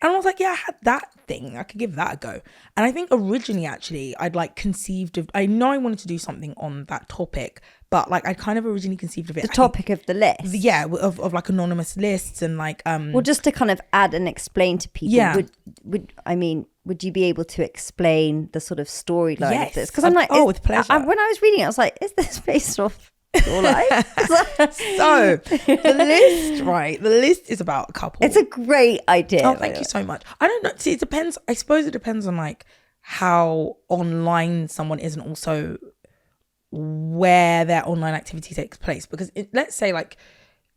And I was like, yeah, I had that thing. I could give that a go. And I think originally, actually, I'd like conceived of, I know I wanted to do something on that topic, but like I kind of originally conceived of it. The topic of the list. Yeah, of like anonymous lists and like. Well, just to kind of add and explain to people. Yeah. Would you be able to explain the sort of storyline of this? Because I'm like, with pleasure. When I was reading it, I was like, is this based off your life? So the list, right? The list is about a couple. It's a great idea. Oh, thank you so much. I don't know. See, it depends. I suppose it depends on like how online someone is, and also where their online activity takes place. Because let's say like,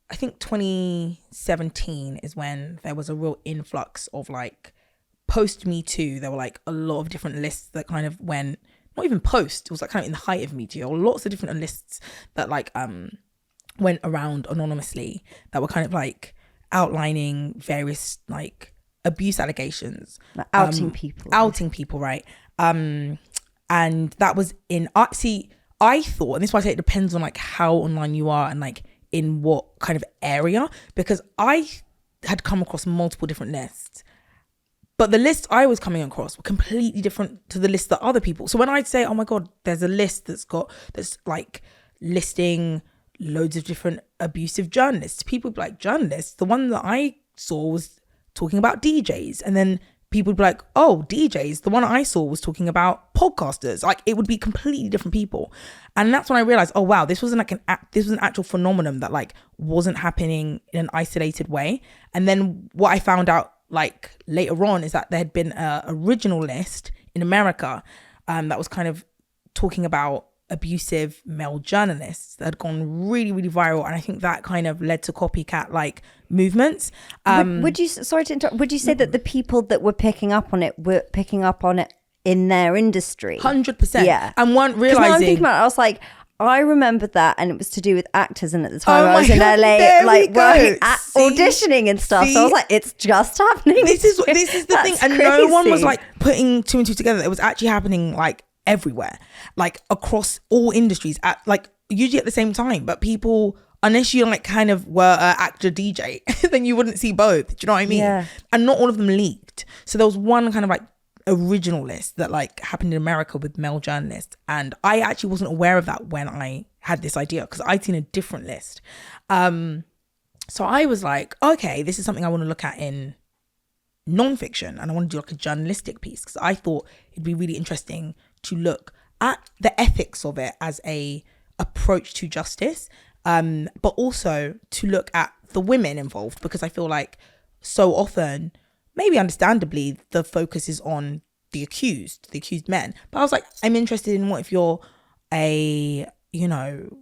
I think 2017 is when there was a real influx of like post Me Too. There were like a lot of different lists that kind of went, not even post, it was like kind of in the height of Me Too. There were lots of different lists that like went around anonymously that were kind of like outlining various like abuse allegations, like outing people, right? And that was in I thought, and this is why I say it depends on like how online you are and like in what kind of area, because I had come across multiple different lists, but the lists I was coming across were completely different to the list that other people. So when I'd say, oh my God, there's a list that's like listing loads of different abusive journalists, people would be like, journalists? The one that I saw was talking about DJs. And then people would be like, oh, DJs. The one I saw was talking about podcasters. Like it would be completely different people. And that's when I realized, oh wow, this wasn't like this was an actual phenomenon that like wasn't happening in an isolated way. And then what I found out like later on is that there had been a original list in America that was kind of talking about abusive male journalists that had gone really, really viral. And I think that kind of led to copycat like movements. Would you, sorry to interrupt, would you say that the people that were picking up on it were picking up on it in their industry? 100%. Yeah. And weren't Because now I'm realizing. thinking about it, I was like, I remembered that, and it was to do with actors, and at the time I was in God, LA there like we go. working at See? auditioning and stuff. So I was like, it's just happening. This is the thing. That's And no one was crazy. like putting two and two together. It was actually happening like everywhere, like across all industries at like usually at the same time. But people, unless you like kind of were an actor DJ, then you wouldn't see both. Do you know what I mean? Yeah. And not all of them leaked. So there was one kind of like original list that like happened in America with male journalists, and I actually wasn't aware of that when I had this idea because I'd seen a different list. So I was like, okay, this is something I want to look at in non-fiction, and I want to do like a journalistic piece because I thought it'd be really interesting to look at the ethics of it as a approach to justice, but also to look at the women involved, because I feel like so often, maybe understandably, the focus is on the accused men. But I was like, I'm interested in what if you're a, you know,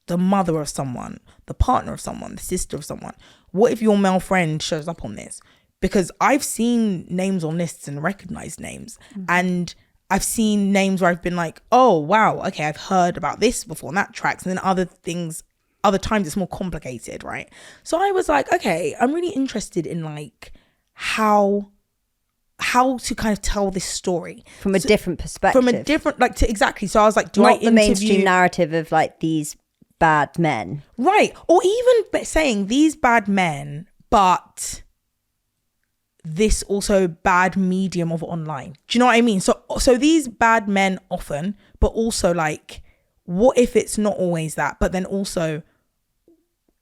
the mother of someone, the partner of someone, the sister of someone. What if your male friend shows up on this? Because I've seen names on lists and recognized names. And I've seen names where I've been like, oh, wow, okay, I've heard about this before and that tracks. And then other times it's more complicated, right? So I was like, okay, I'm really interested in like how to kind of tell this story from a different perspective. Exactly. So I was like, not the mainstream narrative of like these bad men. Right. Or even saying these bad men, but this also bad medium of online. Do you know what I mean? So these bad men often, but also like, what if it's not always that, but then also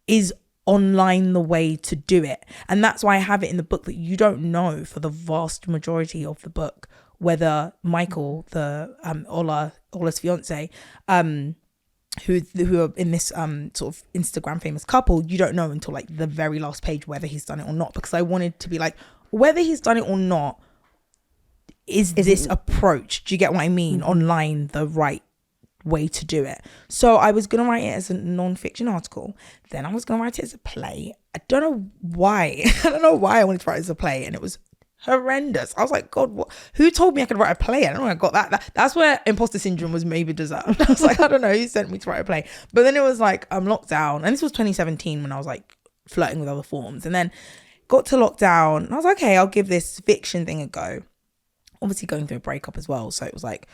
is online the way to do it? And that's why I have it in the book that you don't know for the vast majority of the book whether Michael, the Ola's fiance, who are in this sort of Instagram famous couple, you don't know until like the very last page whether he's done it or not, because I wanted to be like, whether he's done it or not, is this approach, do you get what I mean, online the right way to do it? So I was gonna write it as a non-fiction article, then I was gonna write it as a play. I don't know why I wanted to write it as a play, and it was horrendous. I was like, God, who told me I could write a play? I don't know where I got that's where imposter syndrome was maybe deserved. I was like, I don't know who sent me to write a play. But then it was like, I'm locked down, and this was 2017 when I was like flirting with other forms, and then got to lockdown and I was like, okay, I'll give this fiction thing a go. Obviously going through a breakup as well, so it was like,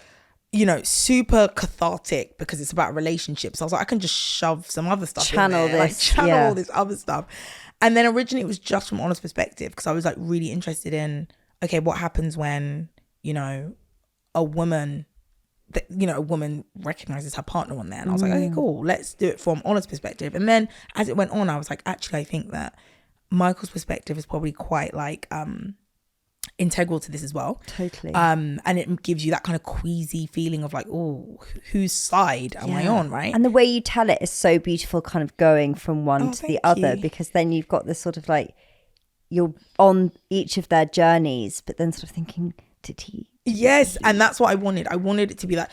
you know, super cathartic because it's about relationships. I was like, I can just shove some other stuff channel in there, this, channel all this other stuff. And then originally it was just from Honest perspective, because I was like really interested in, okay, what happens when, you know, a woman recognizes her partner on there. And I was like, okay, cool, let's do it from Honest perspective. And then as it went on, I was like, actually, I think that Michael's perspective is probably quite like integral to this as well. Totally. And it gives you that kind of queasy feeling of like, oh, whose side am I on, right? And the way you tell it is so beautiful, kind of going from one to the other, because then you've got this sort of like, you're on each of their journeys, but then sort of thinking, did he? Yes, and that's what I wanted. I wanted it to be that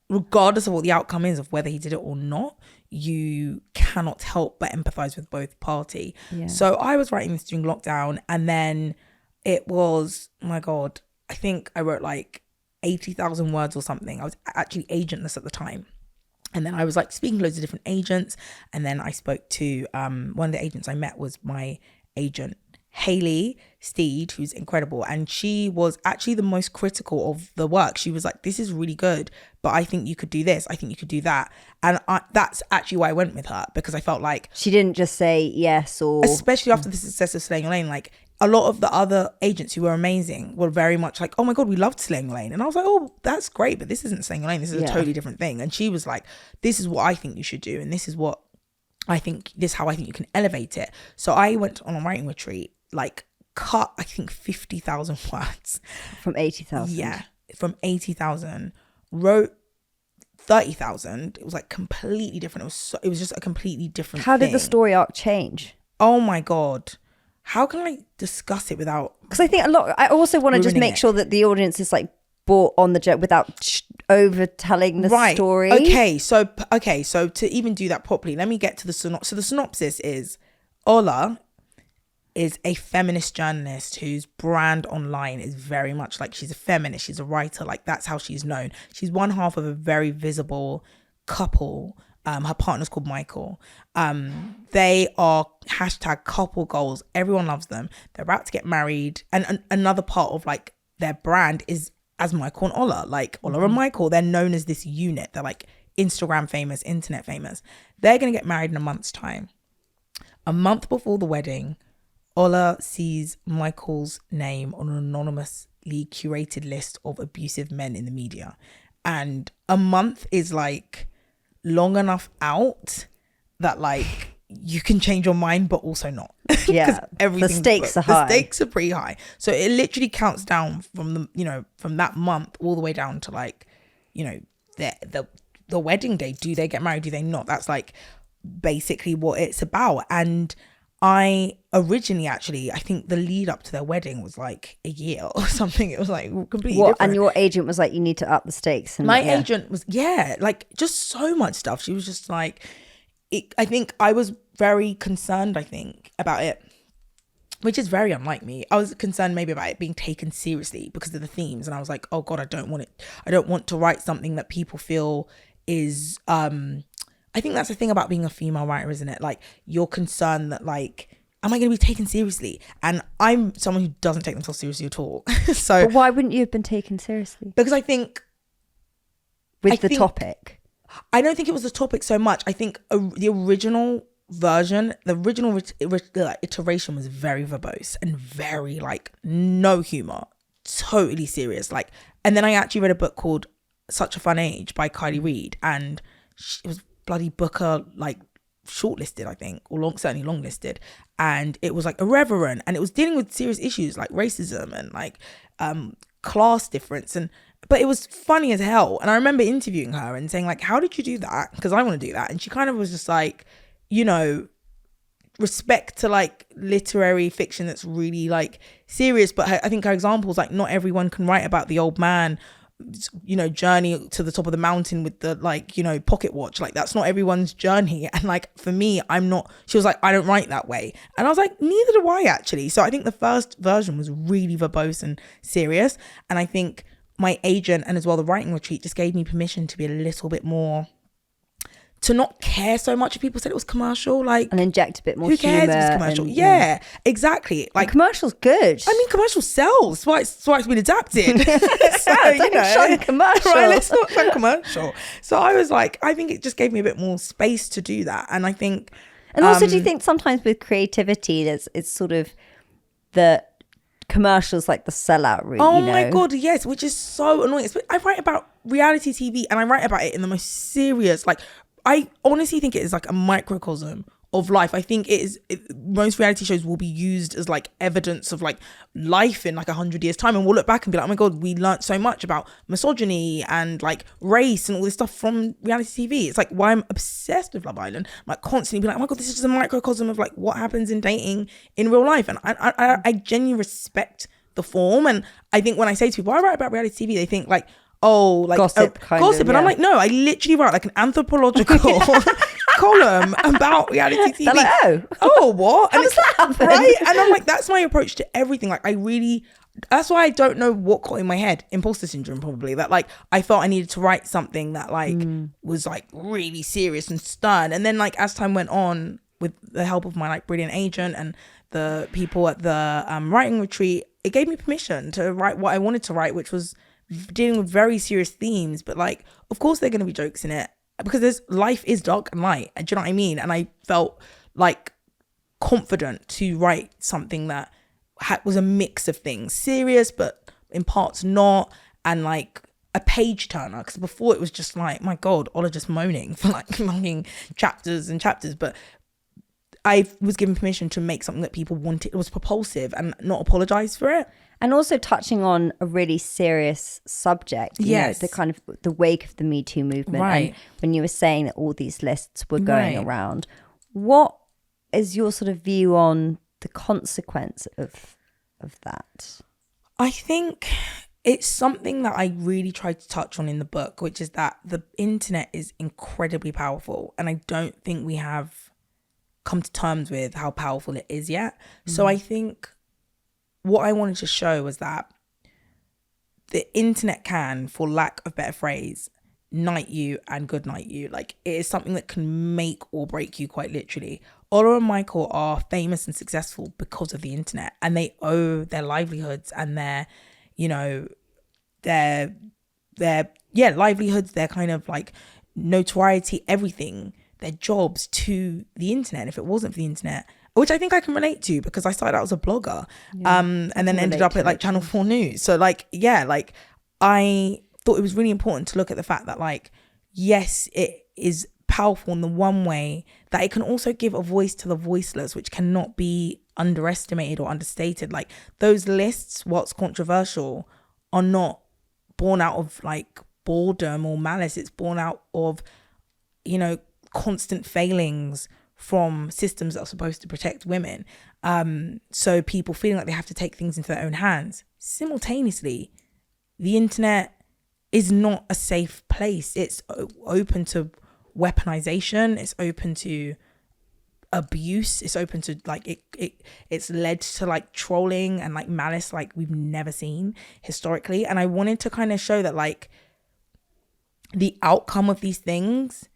regardless of what the outcome is of whether he did it or not, you cannot help but empathize with both party. Yeah. So I was writing this during lockdown, and then it was, oh my God, I think I wrote like 80,000 words or something. I was actually agentless at the time. And then I was like speaking to loads of different agents. And then I spoke to one of the agents I met was my agent, Hayley Steed, who's incredible. And she was actually the most critical of the work. She was like, this is really good, but I think you could do this. I think you could do that. And that's actually why I went with her, because I felt like she didn't just say yes, or especially after the success of Slaying Your Lane, like a lot of the other agents who were amazing were very much like, oh my God, we loved Slaying Your Lane. And I was like, oh, that's great, but this isn't Slaying Your Lane. This is a totally different thing. And she was like, this is what I think you should do. And this is what I think, how I think you can elevate it. So I went on a writing retreat, like cut, I think 50,000 words. From 80,000? Yeah, from 80,000. Wrote 30,000. It was like completely different. It was just a completely different How thing. did the story arc change? Oh my God. How can I discuss it without? Because I think I also want to just make sure that the audience is like bought on the joke without over-telling the story. Okay, so to even do that properly, let me get to the synopsis. So the synopsis is Ola is a feminist journalist whose brand online is very much like she's a feminist, she's a writer, like that's how she's known. She's one half of a very visible couple. Her partner's called Michael. They are hashtag couple goals. Everyone loves them. They're about to get married. And another part of like their brand is as Michael and Ola. Like Ola and Michael, they're known as this unit. They're like Instagram famous, internet famous. They're going to get married in a month's time. A month before the wedding, Ola sees Michael's name on an anonymously curated list of abusive men in the media. And a month is like long enough out that like you can change your mind, but also not. Yeah, the stakes are high. The stakes are pretty high. So it literally counts down from from that month all the way down to like, the wedding day. Do they get married? Do they not? That's like basically what it's about. And I originally I think the lead up to their wedding was like a year or something. It was like completely different. And your agent was like, you need to up the stakes. And my agent was, like just so much stuff. She was just like, I think I was very concerned, about it, which is very unlike me. I was concerned maybe about it being taken seriously because of the themes. And I was like, oh God, I don't want to write something that people feel is, I think that's the thing about being a female writer, isn't it? Like you're concerned that like, am I going to be taken seriously? And I'm someone who doesn't take themselves seriously at all. So but why wouldn't you have been taken seriously? Because I think the topic. I don't think it was the topic so much. I think the original version, the original iteration was very verbose and very like no humor, totally serious. Like, and then I actually read a book called Such a Fun Age by Kylie Reid, and it was bloody Booker like shortlisted, I think, or certainly longlisted, and it was like irreverent, and it was dealing with serious issues like racism and like class difference, but it was funny as hell. And I remember interviewing her and saying like, how did you do that? Because I want to do that. And she kind of was just like, respect to like literary fiction that's really like serious, but I think her examples, like not everyone can write about the old man journey to the top of the mountain with the like pocket watch. Like that's not everyone's journey. And like for me, she was like, I don't write that way. And I was like, neither do I actually. So I think the first version was really verbose and serious, and I think my agent and as well the writing retreat just gave me permission to be a little bit more, to not care so much if people said it was commercial, like, and inject a bit more who cares humor. If it's commercial? Yeah, exactly. Like, commercial's good. I mean, commercial sells. That's why it's been adapted. So, shun commercial. Right, let's not shun commercial. So I was like, I think it just gave me a bit more space to do that. And I think, and also, do you think sometimes with creativity, it's sort of the commercials like the sellout route? Oh my God, yes, which is so annoying. I write about reality TV, and I write about it in the most serious, like, I honestly think it is like a microcosm of life. I think most reality shows will be used as like evidence of like life in like 100 years time, and we'll look back and be like, oh my God, we learned so much about misogyny and like race and all this stuff from reality TV. It's like why I'm obsessed with Love Island. I'm like constantly be like, oh my God, this is just a microcosm of like what happens in dating in real life. And I genuinely respect the form. And I think when I say to people I write about reality TV, they think like, oh, like gossip, gossip. And I'm like, no, I literally write like an anthropological column about reality TV. They're like, what? How does that happen? Right? And I'm like, that's my approach to everything. Like that's why I don't know what got in my head. Imposter syndrome, probably. That like I felt I needed to write something that like was like really serious and stern. And then like as time went on, with the help of my like brilliant agent and the people at the writing retreat, it gave me permission to write what I wanted to write, which was dealing with very serious themes. But like, of course there are going to be jokes in it, because life is dark and light. Do you know what I mean? And I felt like confident to write something that was a mix of things, serious but in parts not, and like a page turner, because before it was just like, my God, Ola just moaning for like long chapters and chapters. But I was given permission to make something that people wanted. It was propulsive and not apologize for it. And also touching on a really serious subject, you know, the kind of the wake of the Me Too movement. Right. And when you were saying that all these lists were going around, what is your sort of view on the consequence of that? I think it's something that I really tried to touch on in the book, which is that the internet is incredibly powerful. And I don't think we have come to terms with how powerful it is yet. So I think what I wanted to show was that the internet can, for lack of better phrase, night you and good night you. Like, it is something that can make or break you, quite literally. Ola and Michael are famous and successful because of the internet, and they owe their livelihoods and their, you know, their livelihoods, their kind of like notoriety, everything, their jobs to the internet. And if it wasn't for the internet, which I think I can relate to because I started out as a blogger, and then ended up at like Channel 4 News. So like, yeah, like I thought it was really important to look at the fact that, like, yes, it is powerful in the one way that it can also give a voice to the voiceless, which cannot be underestimated or understated. Like, those lists, what's controversial, are not born out of like boredom or malice. It's born out of, you know, constant failings from systems that are supposed to protect women. So people feeling like they have to take things into their own hands. Simultaneously, the internet is not a safe place. It's open to weaponization. It's open to abuse. It's open to like it's led to like trolling and like malice like we've never seen historically. And I wanted to kind of show that, like, the outcome of these things,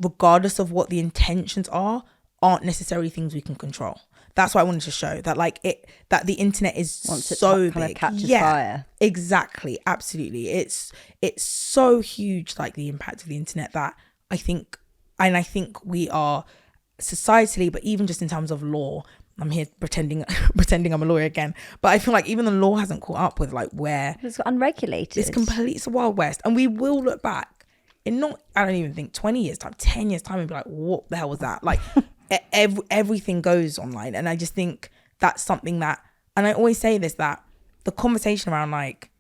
regardless of what the intentions are, aren't necessarily things we can control. That's what I wanted to show, that like that the internet is so kind big. of catches fire. Exactly, absolutely. It's so huge, like the impact of the internet, that I think we are societally, but even just in terms of law, I'm here pretending I'm a lawyer again, but I feel like even the law hasn't caught up with like where it's unregulated. It's a wild west, and we will look back in not, I don't even think 20 years time, 10 years time, and be like, what the hell was that? Like everything goes online. And I just think that's something that, and I always say this, that the conversation around like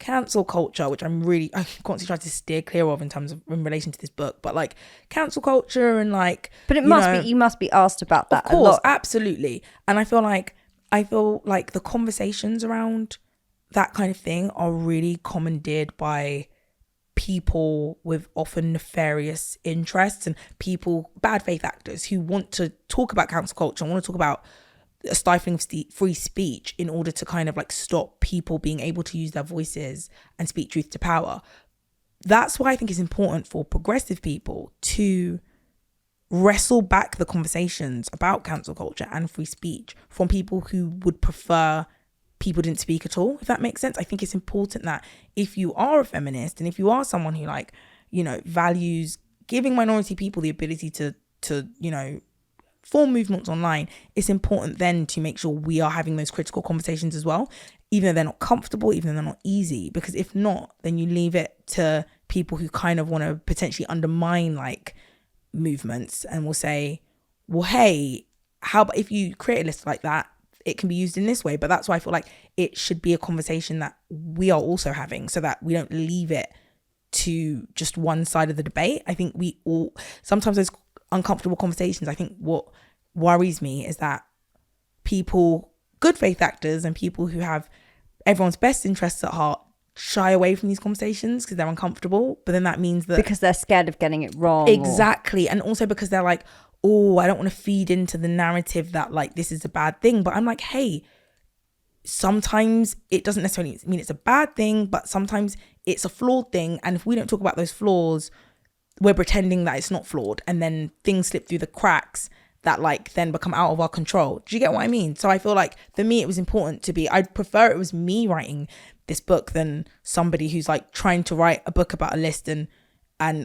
cancel culture, which I constantly try to steer clear of in relation to this book, but like cancel culture and like, but you must be asked about that. Of course, a lot. Absolutely. And I feel like the conversations around that kind of thing are really commandeered by people with often nefarious interests and people, bad faith actors, who want to talk about cancel culture and want to talk about a stifling of free speech in order to kind of like stop people being able to use their voices and speak truth to power. That's why I think it's important for progressive people to wrestle back the conversations about cancel culture and free speech from people who would prefer people didn't speak at all, if that makes sense. I think it's important that if you are a feminist and if you are someone who, like, you know, values giving minority people the ability to you know, form movements online, it's important then to make sure we are having those critical conversations as well, even though they're not comfortable, even though they're not easy, because if not, then you leave it to people who kind of want to potentially undermine like movements and will say, well, hey, how about if you create a list like that, it can be used in this way. But that's why I feel like it should be a conversation that we are also having, so that we don't leave it to just one side of the debate. I think we all, sometimes those uncomfortable conversations, I think what worries me is that people, good faith actors and people who have everyone's best interests at heart, shy away from these conversations because they're uncomfortable. But then that means that because they're scared of getting it wrong. Exactly. And also because they're like, oh, I don't want to feed into the narrative that like this is a bad thing. But I'm like, hey, sometimes it doesn't necessarily mean it's a bad thing, but sometimes it's a flawed thing. And if we don't talk about those flaws, we're pretending that it's not flawed, and then things slip through the cracks that like then become out of our control. Do you get what I mean? So I feel like for me, it was important to be, I'd prefer it was me writing this book than somebody who's like trying to write a book about a list and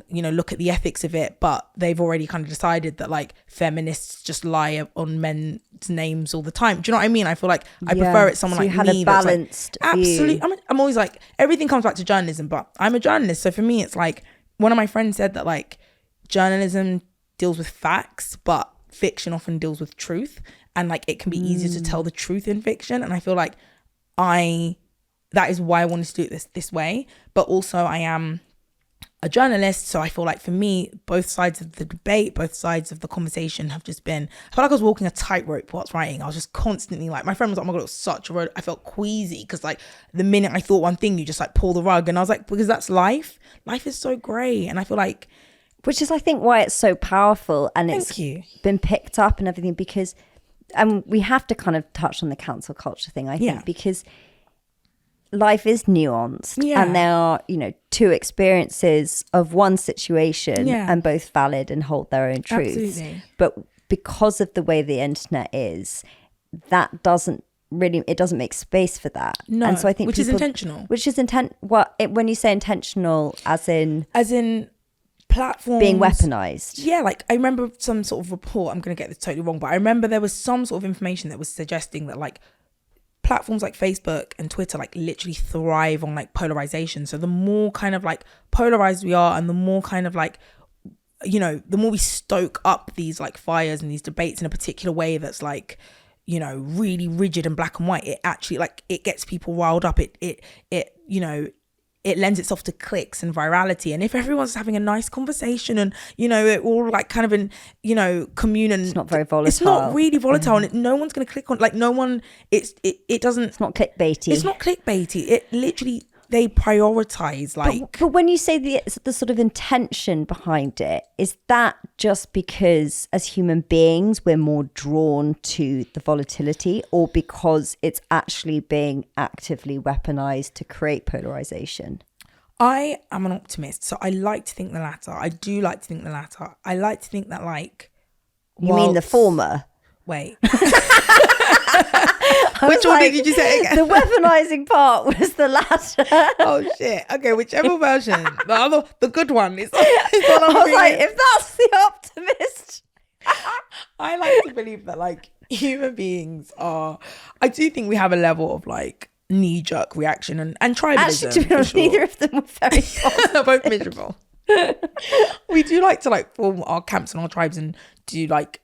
you know, look at the ethics of it, but they've already kind of decided that like feminists just lie on men's names all the time. Do you know what I mean? I feel like I prefer it someone so like you had me a balanced that's like, absolutely. I'm always like, everything comes back to journalism, but I'm a journalist, so for me it's like, one of my friends said that like journalism deals with facts, but fiction often deals with truth, and like it can be easier to tell the truth in fiction. And I feel like that is why I wanted to do it this way. But also I am a journalist. So I feel like for me, both sides of the debate, both sides of the conversation have just been, I felt like I was walking a tightrope whilst writing. I was just constantly like, my friend was like, oh my God, it was such a road. I felt queasy because like the minute I thought one thing, you just like pull the rug. And I was like, because that's life. Life is so grey. And I feel like, which is, I think, why it's so powerful and Thank you. been picked up and everything, because, and we have to kind of touch on the cancel culture thing, I think, because life is nuanced and there are, you know, two experiences of one situation and both valid and hold their own truths. Absolutely. But because of the way the internet is, that doesn't really, it doesn't make space for that. No, and so I think which is intentional. Which is when you say intentional, as in platforms being weaponized. Yeah, like I remember some sort of report, I'm going to get this totally wrong, but I remember there was some sort of information that was suggesting that like platforms like Facebook and Twitter like literally thrive on like polarization. So the more kind of like polarized we are and the more kind of like, you know, the more we stoke up these like fires and these debates in a particular way that's like, you know, really rigid and black and white, it actually like it gets people riled up. It you know, it lends itself to clicks and virality. And if everyone's having a nice conversation and, you know, it all like kind of in, you know, commune, and it's not very volatile. It's not really volatile, and no one's going to click on, like no one, it doesn't. It's not clickbaity. It's not clickbaity. It literally, they prioritize like. But when you say the sort of intention behind it, is that just because as human beings we're more drawn to the volatility, or because it's actually being actively weaponized to create polarization? I am an optimist, so I like to think the latter. I do like to think the latter. I like to think that like. You mean the former? Wait. Which one did you say again? The weaponizing part was the latter. Oh shit. Okay, whichever version. The good one is what I was like, if that's the optimist. I like to believe that like human beings are, I do think we have a level of like knee-jerk reaction and tribalism. Actually, to be honest, neither of them were very positive. They're both miserable. We do like to like form our camps and our tribes and do like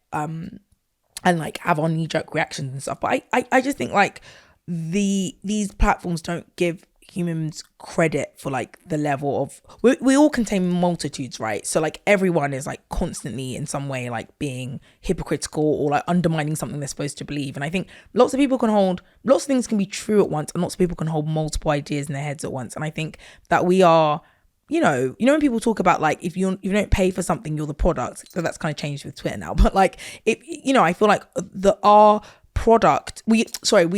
and like have our knee-jerk reactions and stuff, but I just think like these platforms don't give humans credit for like the level of, we all contain multitudes, right? So like everyone is like constantly in some way like being hypocritical or like undermining something they're supposed to believe. And I think lots of things can be true at once, and lots of people can hold multiple ideas in their heads at once. And I think that we are, you know when people talk about like if you don't pay for something, you're the product. So that's kind of changed with Twitter now. But like if you know, I feel like our product, we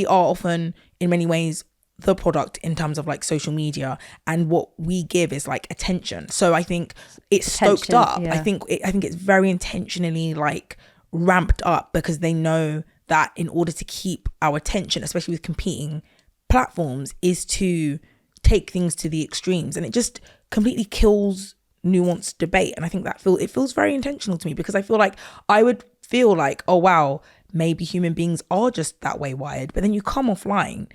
are often in many ways the product in terms of like social media, and what we give is like attention. So I think it's stoked up. I think it's very intentionally like ramped up because they know that in order to keep our attention, especially with competing platforms, is to take things to the extremes, and it just completely kills nuanced debate. And I think that it feels very intentional to me, because I feel like I would feel like, oh wow, maybe human beings are just that way wired. But then you come offline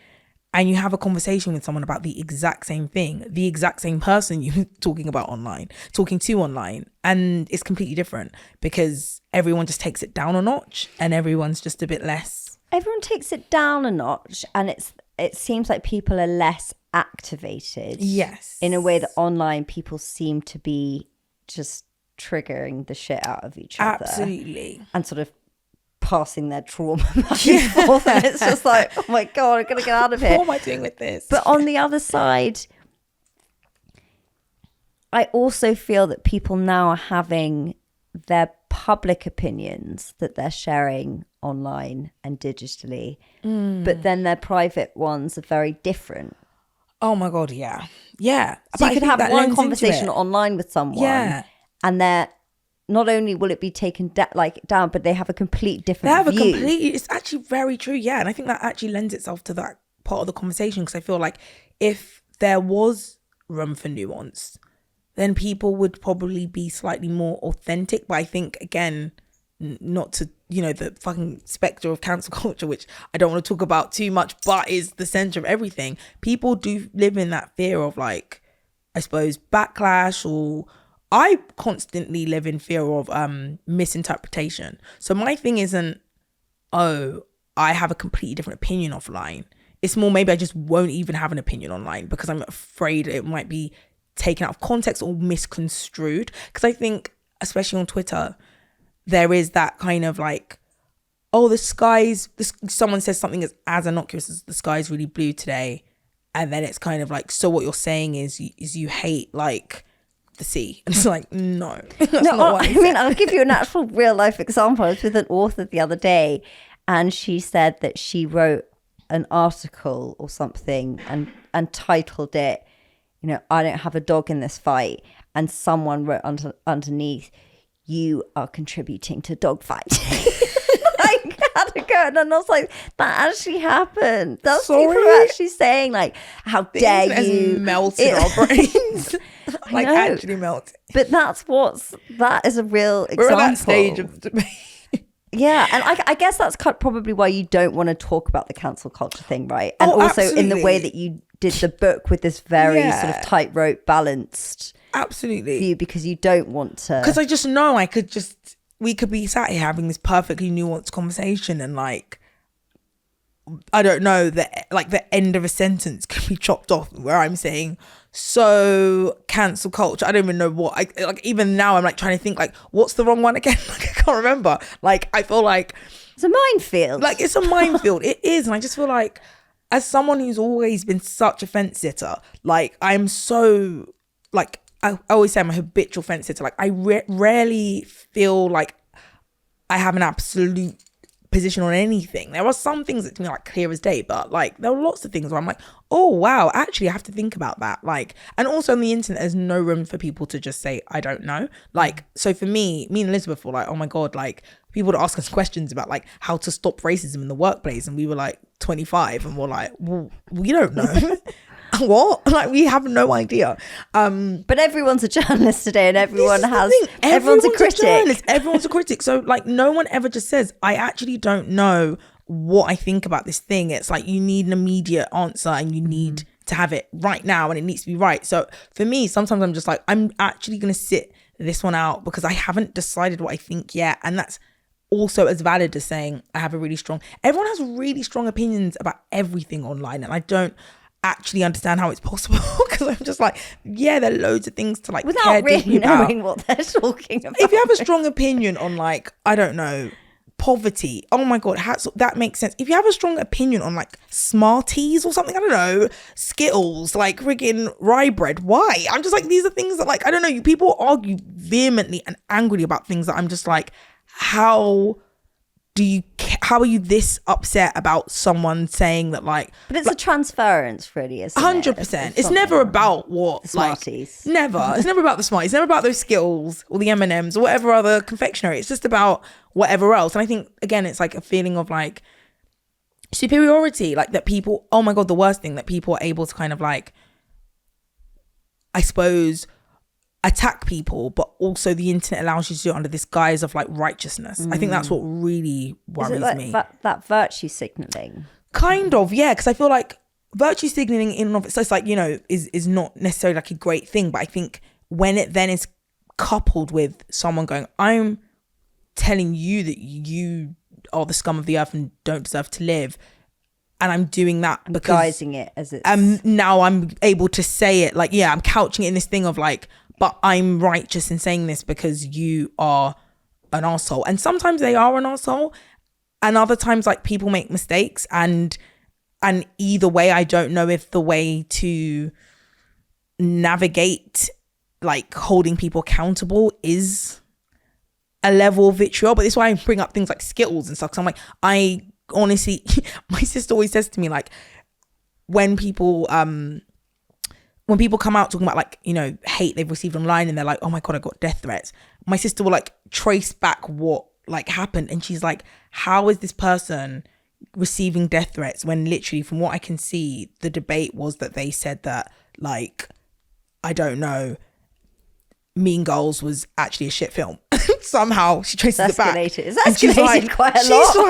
and you have a conversation with someone about the exact same thing, the exact same person you're talking to online, and it's completely different because everyone just takes it down a notch and everyone's just a bit less. Everyone takes it down a notch, and it seems like people are less activated. Yes. In a way that online people seem to be just triggering the shit out of each other. Absolutely. And sort of passing their trauma back and forth. And it's just like, oh my God, I'm going to get out of here. What am I doing with this? But on the other side, I also feel that people now are having their public opinions that they're sharing online and digitally, but then their private ones are very different. Oh my God, yeah. Yeah. So you could have one conversation online with someone, and they're, not only will it be taken down, but they have a complete different view. It's actually very true, yeah. And I think that actually lends itself to that part of the conversation, because I feel like if there was room for nuance, then people would probably be slightly more authentic. But I think, again, not to, the fucking spectre of cancel culture, which I don't want to talk about too much, but is the center of everything. People do live in that fear of like, I suppose, backlash, or I constantly live in fear of misinterpretation. So my thing isn't, oh, I have a completely different opinion offline. It's more maybe I just won't even have an opinion online because I'm afraid it might be taken out of context or misconstrued. Because I think, especially on Twitter, there is that kind of like, oh, someone says something as innocuous as the sky's really blue today. And then it's kind of like, so what you're saying is you hate like the sea. And it's like, no. I'll give you an actual real life example. I was with an author the other day, and she said that she wrote an article or something and titled it, I don't have a dog in this fight. And someone wrote underneath, you are contributing to dog fight. Like, Adegoke, and I was like, that actually happened. That's people are actually saying like, how dare you? Has melted our brains. Like actually melted. But that is a real example. We're at that stage of the debate. Yeah, and I guess that's probably why you don't want to talk about the cancel culture thing, right? And also absolutely. In the way that you did the book with this very sort of tightrope balanced view, because you don't want to. Because I just know we could be sat here having this perfectly nuanced conversation, and like, I don't know, the end of a sentence can be chopped off where I'm saying, so cancel culture, I don't even know what even now I'm like trying to think like, what's the wrong one again? Like, I can't remember. Like, I feel like it's a minefield. Like, it's a minefield. It is. And I just feel like, as someone who's always been such a fence sitter, like, I'm so like, I always say I'm a habitual fence sitter. Like, I rarely feel like I have an absolute position on anything. There are some things that to me are like clear as day, but like, there are lots of things where I'm like, oh wow, actually I have to think about that. Like, and also on the internet, there's no room for people to just say, I don't know. Like, so for me and Elizabeth were like, oh my God, like, people would ask us questions about like how to stop racism in the workplace, and we were like 25 and we're like, well, we don't know. What? Like, we have no idea. But everyone's a journalist today, and everyone's a critic. Everyone's a critic. So like, no one ever just says, I actually don't know what I think about this thing. It's like, you need an immediate answer, and you need to have it right now, and it needs to be right. So for me, sometimes I'm just like, I'm actually going to sit this one out because I haven't decided what I think yet. And that's also as valid as saying everyone has really strong opinions about everything online, and I don't actually understand how it's possible, because I'm just like, yeah, there are loads of things to like without really knowing what they're talking about. If you have a strong opinion on like, I don't know, poverty, oh my God, that makes sense. If you have a strong opinion on like Smarties or something, I don't know, Skittles, like friggin' rye bread, why? I'm just like, these are things that like, I don't know, people argue vehemently and angrily about things that I'm just like, how are you this upset about someone saying that like, but it's a transference really, isn't 100%. It's never about what the Smarties. Like, never. It's never about the Smarties. It's never about those Skittles or the M&Ms or whatever other confectionery. It's just about whatever else. And I think again, it's like a feeling of like superiority, like that people, oh my God, the worst thing, that people are able to kind of like, I suppose, attack people, but also the internet allows you to do it under this guise of like righteousness. I think that's what really worries me. That virtue signaling, kind of, yeah, because I feel like virtue signaling in and of itself, it's like, is not necessarily like a great thing, but I think when it then is coupled with someone going, I'm telling you that you are the scum of the earth and don't deserve to live, and I'm doing that because guising it as it's now I'm able to say it like, yeah, I'm couching it in this thing of like, but I'm righteous in saying this because you are an arsehole. And sometimes they are an arsehole, and other times like people make mistakes, and either way, I don't know if the way to navigate like holding people accountable is a level of vitriol. But this is why I bring up things like Skittles and stuff, because I'm like, I honestly, my sister always says to me like, when people come out talking about like, hate they've received online, and they're like, oh my God, I got death threats, my sister will like trace back what like happened, and she's like, how is this person receiving death threats when literally from what I can see, the debate was that they said that like, I don't know, Mean Girls was actually a shit film. Somehow she traces it back. It's escalated quite a lot. She's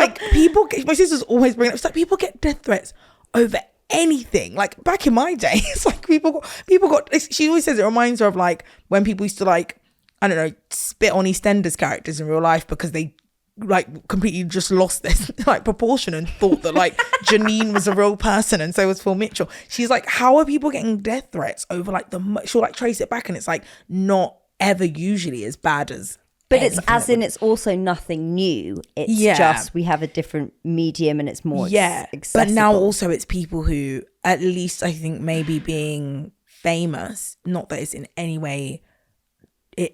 like, my sister's always bringing up, it's like, people get death threats over anything. Like back in my day, it's like people got, she always says it reminds her of like when people used to like, I don't know, spit on EastEnders characters in real life because they like completely just lost this like proportion and thought that like Janine was a real person and so was Phil Mitchell. She's like, how are people getting death threats over like she'll like trace it back and it's like not ever usually as bad as. But it's as in it's also nothing new. It's just we have a different medium and it's more accessible. But now also it's people who, at least I think, maybe being famous, not that it's in any way,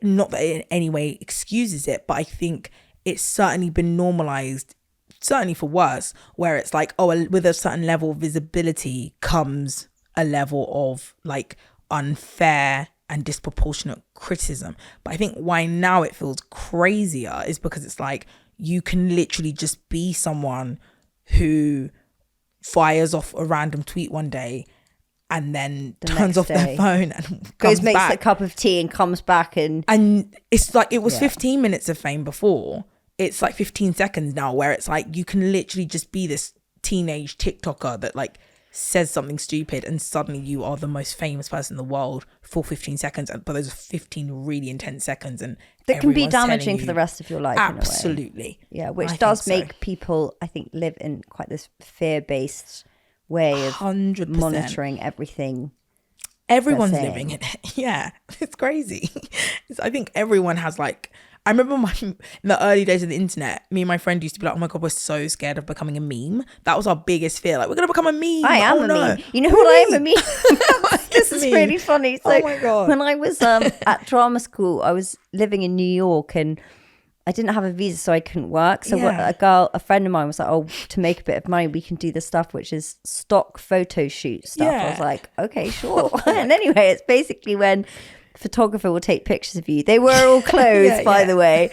not that it in any way excuses it, but I think it's certainly been normalized, certainly for worse, where it's like, oh, with a certain level of visibility comes a level of like unfair and disproportionate criticism. But I think why now it feels crazier is because it's like you can literally just be someone who fires off a random tweet one day and then turns off their phone and goes makes back. a cup of tea and comes back and it's like it was 15 minutes of fame before. It's like 15 seconds now, where it's like you can literally just be this teenage TikToker that like says something stupid and suddenly you are the most famous person in the world for 15 seconds, but those are 15 really intense seconds and that can be damaging for the rest of your life. Absolutely. Yeah, which does make people, I think, live in quite this fear-based way of 100%. Monitoring everything. Everyone's living in it. Yeah, it's crazy. I think everyone has like, I remember in the early days of the internet, me and my friend used to be like, oh my God, we're so scared of becoming a meme. That was our biggest fear. Like, we're going to become a meme. I am a meme. You know what? I am a meme. This is really funny. So oh my God. When I was at drama school, I was living in New York and I didn't have a visa, so I couldn't work. So a friend of mine was like, oh, to make a bit of money, we can do this stuff, which is stock photo shoot stuff. I was like, okay, sure. And anyway, it's basically when photographer will take pictures of you. They were all clothes, by the way.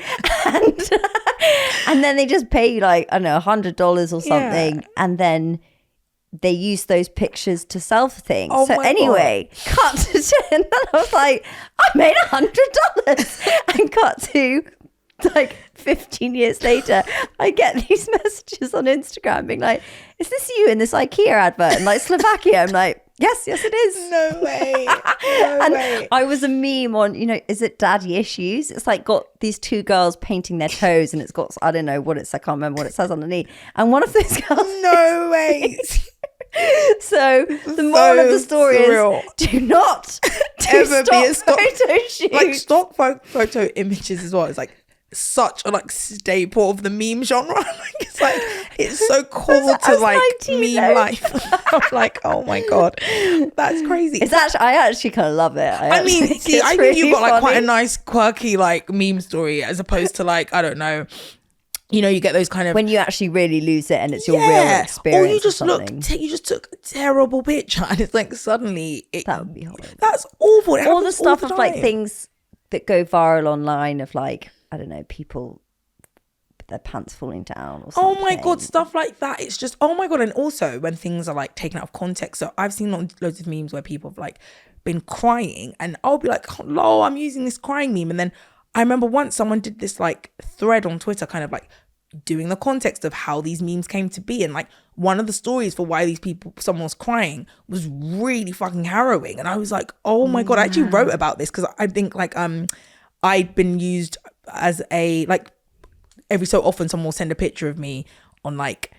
And then they just pay you like, I don't know, $100 or something. And then they use those pictures to sell for things. Oh so anyway, cut to 10. And I was like, I made $100 and cut to like 15 years later, I get these messages on Instagram being like, is this you in this IKEA advert in like Slovakia? I'm like, yes it is. No way. No way. I was a meme on, is it Daddy Issues? It's like got these two girls painting their toes and it's got, I don't know what it's, I can't remember what it says underneath. And one of those girls. No way. So the moral of the story is do not ever be a stock photo shoot. Like stock photo images as well. It's like such a like staple of the meme genre. Like it's like it's so cool to like 19, meme life. I'm like, oh my God, that's crazy. It's actually, I actually kind of love it. I think you've got like quite a nice quirky like meme story as opposed to like, I don't know, you get those kind of when you actually really lose it and it's your real experience. Or you just you just took a terrible picture and it's like suddenly that would be horrible. That's awful. All the stuff of like things that go viral online of like, I don't know, people their pants falling down or something. Oh my God, stuff like that. It's just, oh my God. And also when things are like taken out of context. So I've seen loads of memes where people have like been crying and I'll be like, lol, I'm using this crying meme. And then I remember once someone did this like thread on Twitter kind of like doing the context of how these memes came to be. And like one of the stories for why someone was crying was really fucking harrowing. And I was like, oh my God, I actually wrote about this because I think like, I'd been used as a, like, every so often someone will send a picture of me on like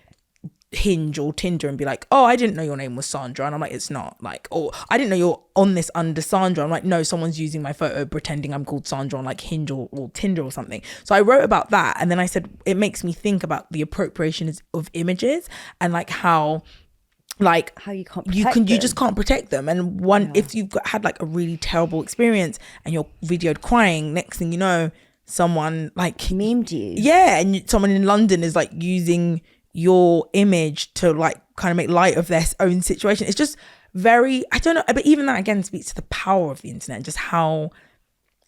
Hinge or Tinder and be like, oh, I didn't know your name was Sandra. And I'm like, it's not. Like, or I didn't know you're on this under Sandra. I'm like, no, someone's using my photo pretending I'm called Sandra on like Hinge or Tinder or something. So I wrote about that. And then I said, it makes me think about the appropriation of images and like how you can't protect you just can't protect them. And if you've had like a really terrible experience and you're videoed crying, next thing you know, someone like memed you. Yeah, and someone in London is like using your image to like kind of make light of their own situation. It's just very, I don't know, but even that again speaks to the power of the internet and just how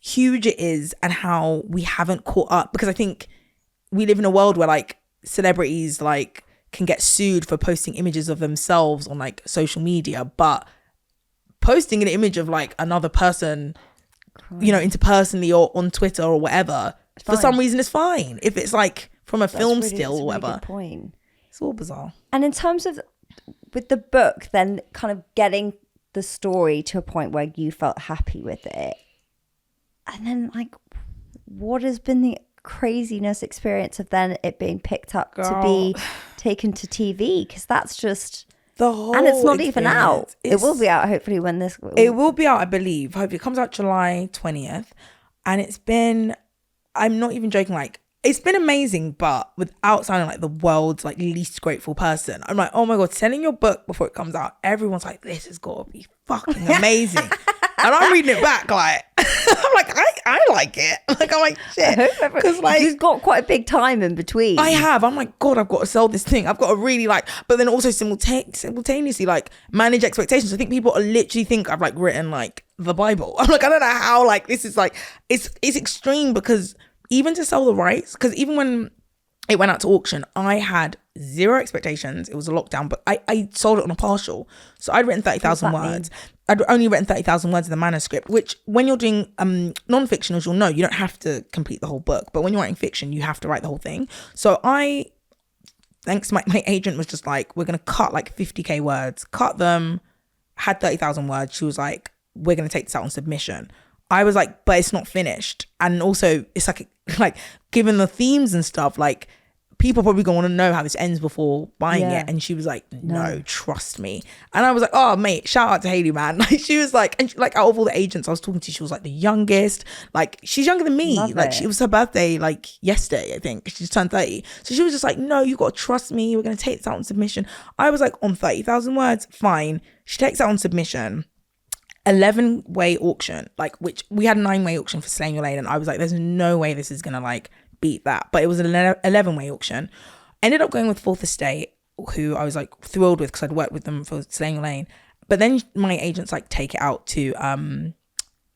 huge it is and how we haven't caught up, because I think we live in a world where like celebrities like can get sued for posting images of themselves on like social media, but posting an image of like another person, interpersonally or on Twitter or whatever, for some reason is fine. If it's like from a film still or whatever. Really good point. It's all bizarre. And in terms of with the book, then kind of getting the story to a point where you felt happy with it, and then like what has been the craziness experience of then it being picked up to be taken to TV, because that's just the whole and it's not even out. It will be out hopefully when this. It will be out, I believe. Hopefully, it comes out July 20th, and it's been. I'm not even joking. Like, it's been amazing, but without sounding like the world's like least grateful person, I'm like, oh my god, sending your book before it comes out. Everyone's like, this has got to be fucking amazing. And I'm reading it back like, I'm like, I like it. Like, I'm like, shit. Because like, you've got quite a big time in between. I have. I'm like, God, I've got to sell this thing. I've got to really like, but then also simultaneously like manage expectations. I think people literally think I've like written like the Bible. I'm like, I don't know how like this is like, it's extreme, because even to sell the rights, because even when it went out to auction, I had zero expectations. It was a lockdown, but I sold it on a partial. So I'd written 30,000 words. I'd only written 30,000 words in the manuscript, which when you're doing non-fiction, as you'll know, you don't have to complete the whole book. But when you're writing fiction, you have to write the whole thing. So thanks to my agent was just like, we're going to cut like 50k words, cut them, had 30,000 words. She was like, we're going to take this out on submission. I was like, but it's not finished. And also it's like given the themes and stuff, like people probably gonna want to know how this ends before buying it. And she was like, no, trust me. And I was like, oh mate, shout out to Hayley, man. Like she was like, and like out of all the agents I was talking to, she was like the youngest. Like she's younger than me. It was her birthday like yesterday, I think. She just turned 30. So she was just like, no, you gotta trust me. We're gonna take this out on submission. I was like, on 30,000 words, fine. She takes it out on submission. 11-way auction, like, which we had a 9-way auction for Slaying Your Lane, and I was like, there's no way this is gonna like beat that. But it was an 11-way auction. Ended up going with Fourth Estate, who I was like thrilled with because I'd worked with them for Slaying Your Lane. But then my agents like take it out to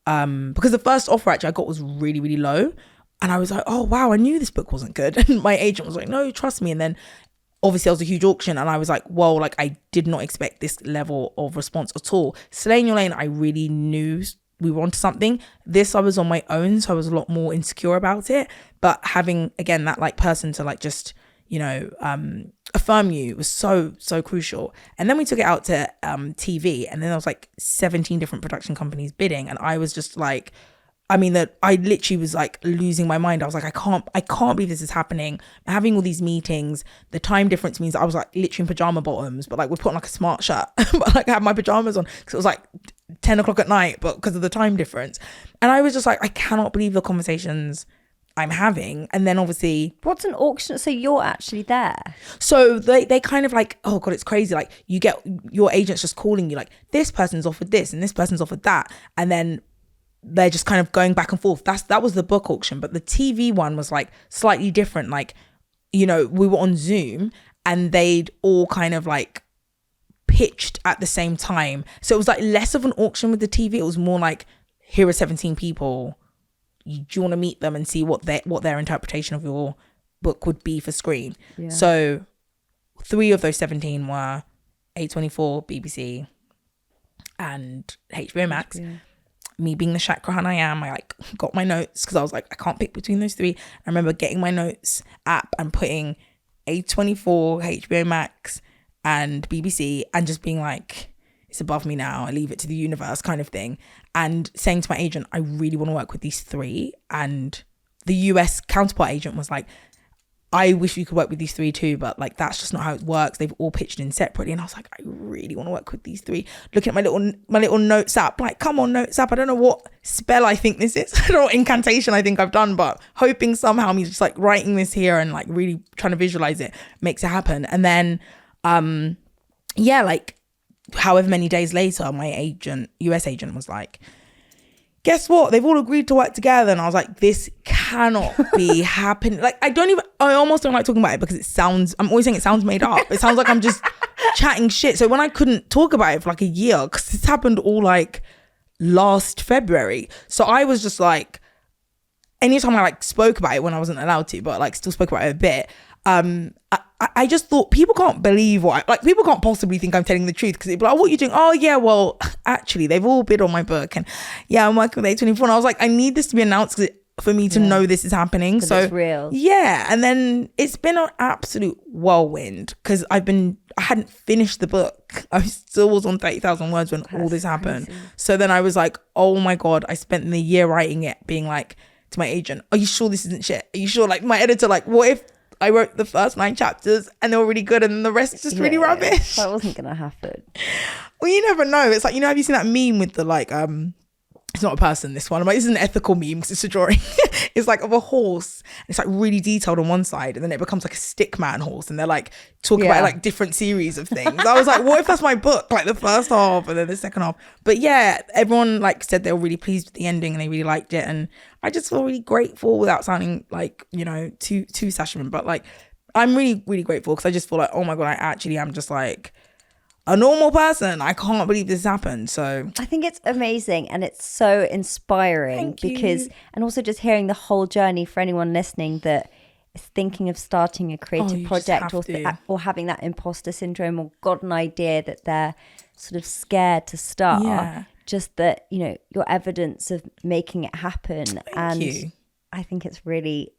because the first offer actually I got was really, really low, and I was like, oh wow, I knew this book wasn't good. And my agent was like, no, trust me. And then obviously, it was a huge auction, and I was like, whoa, like I did not expect this level of response at all. Slaying Your Lane, I really knew we were onto something. This, I was on my own, so I was a lot more insecure about it. But having, again, that like person to like just, you know, affirm you was so, so crucial. And then we took it out to TV, and then there was like 17 different production companies bidding, and I was just like, I mean, that I literally was like losing my mind. I was like, I can't believe this is happening. I'm having all these meetings. The time difference means I was like literally in pajama bottoms, but like we're putting like a smart shirt, but like I had my pajamas on because it was like 10 o'clock at night, but because of the time difference. And I was just like, I cannot believe the conversations I'm having. And then obviously, what's an auction? So you're actually there. So they kind of like, oh God, it's crazy. Like you get your agents just calling you like, this person's offered this and this person's offered that. And then they're just kind of going back and forth. That was the book auction, but the TV one was like slightly different. Like, you know, we were on Zoom and they'd all kind of like pitched at the same time. So it was like less of an auction with the TV. It was more like, here are 17 people. Do you want to meet them and see what their interpretation of your book would be for screen? Yeah. So 3 of those 17 were A24, BBC, and HBO Max. HBO. Me being the chakrahun I am, I like got my notes because I was like, I can't pick between those 3. I remember getting my notes app and putting A24, HBO Max, and BBC, and just being like, it's above me now, I leave it to the universe kind of thing. And saying to my agent, I really want to work with these 3. And the US counterpart agent was like, I wish we could work with these 3 too, but like that's just not how it works. They've all pitched in separately. And I was like, I really want to work with these 3. Looking at my little notes app, like, come on, notes app. I don't know what spell I think this is. I don't know what incantation I think I've done, but hoping somehow me just like writing this here and like really trying to visualize it makes it happen. And then like however many days later, my agent, US agent, was like, guess what? They've all agreed to work together. And I was like, this cannot be happening. Like, I almost don't like talking about it because I'm always saying it sounds made up. It sounds like I'm just chatting shit. So when I couldn't talk about it for like a year, because this happened all like last February. So I was just like, anytime I like spoke about it when I wasn't allowed to, but like still spoke about it a bit, I just thought people can't believe people can't possibly think I'm telling the truth, because they'd be like, what are you doing? Oh yeah, well actually they've all bid on my book, and yeah, I'm working with A24. And I was like, I need this to be announced for me to know this is happening. So it's real. Yeah. And then it's been an absolute whirlwind because I hadn't finished the book. I still was on 30,000 words when all this happened. Crazy. So then I was like, oh my God, I spent the year writing it being like, to my agent, are you sure this isn't shit? Are you sure? Like my editor, like, what if I wrote the first 9 chapters and they were really good and then the rest is just really rubbish? That wasn't gonna happen. Well, you never know. It's like, have you seen that meme with the like it's not a person, this one. I'm like, this is an ethical meme because it's a drawing. It's like of a horse. It's like really detailed on one side and then it becomes like a stick man horse and they're like talking about like different series of things. I was like, what if that's my book? Like the first half and then the second half. But yeah, everyone like said they were really pleased with the ending and they really liked it. And I just feel really grateful without sounding like, too Sashaman. But like, I'm really, really grateful because I just feel like, oh my God, I actually am just like a normal person. I can't believe this happened. So I think it's amazing and it's so inspiring because, and also just hearing the whole journey for anyone listening that is thinking of starting a creative project or having that imposter syndrome or got an idea that they're sort of scared to start. Yeah. Just that, your evidence of making it happen. Thank you. I think it's really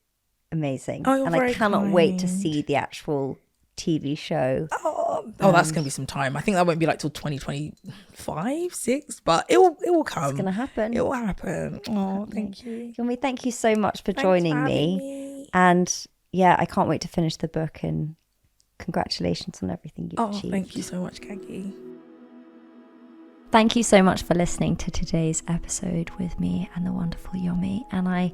amazing. Oh, and I cannot wait to see the actual TV show. Oh, that's gonna be some time. I think that won't be like till 2025, 6, but it will come. It's gonna happen. It will happen. Oh, thank you. Yomi, thank you so much for joining me. And yeah, I can't wait to finish the book and congratulations on everything you've achieved. Thank you so much, Kagi. Thank you so much for listening to today's episode with me and the wonderful Yomi. And I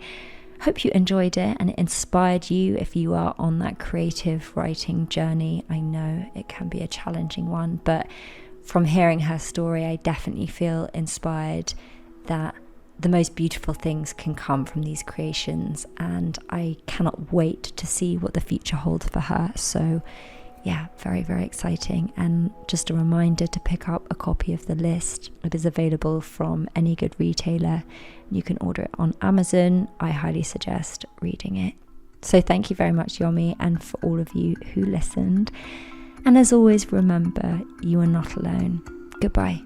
hope you enjoyed it and it inspired you if you are on that creative writing journey. I know it can be a challenging one, but from hearing her story, I definitely feel inspired that the most beautiful things can come from these creations, and I cannot wait to see what the future holds for her. So yeah, very, very exciting. And just a reminder to pick up a copy of The List. It is available from any good retailer. You can order it on Amazon. I highly suggest reading it. So thank you very much, Yomi, and for all of you who listened. And as always, remember, you are not alone. Goodbye.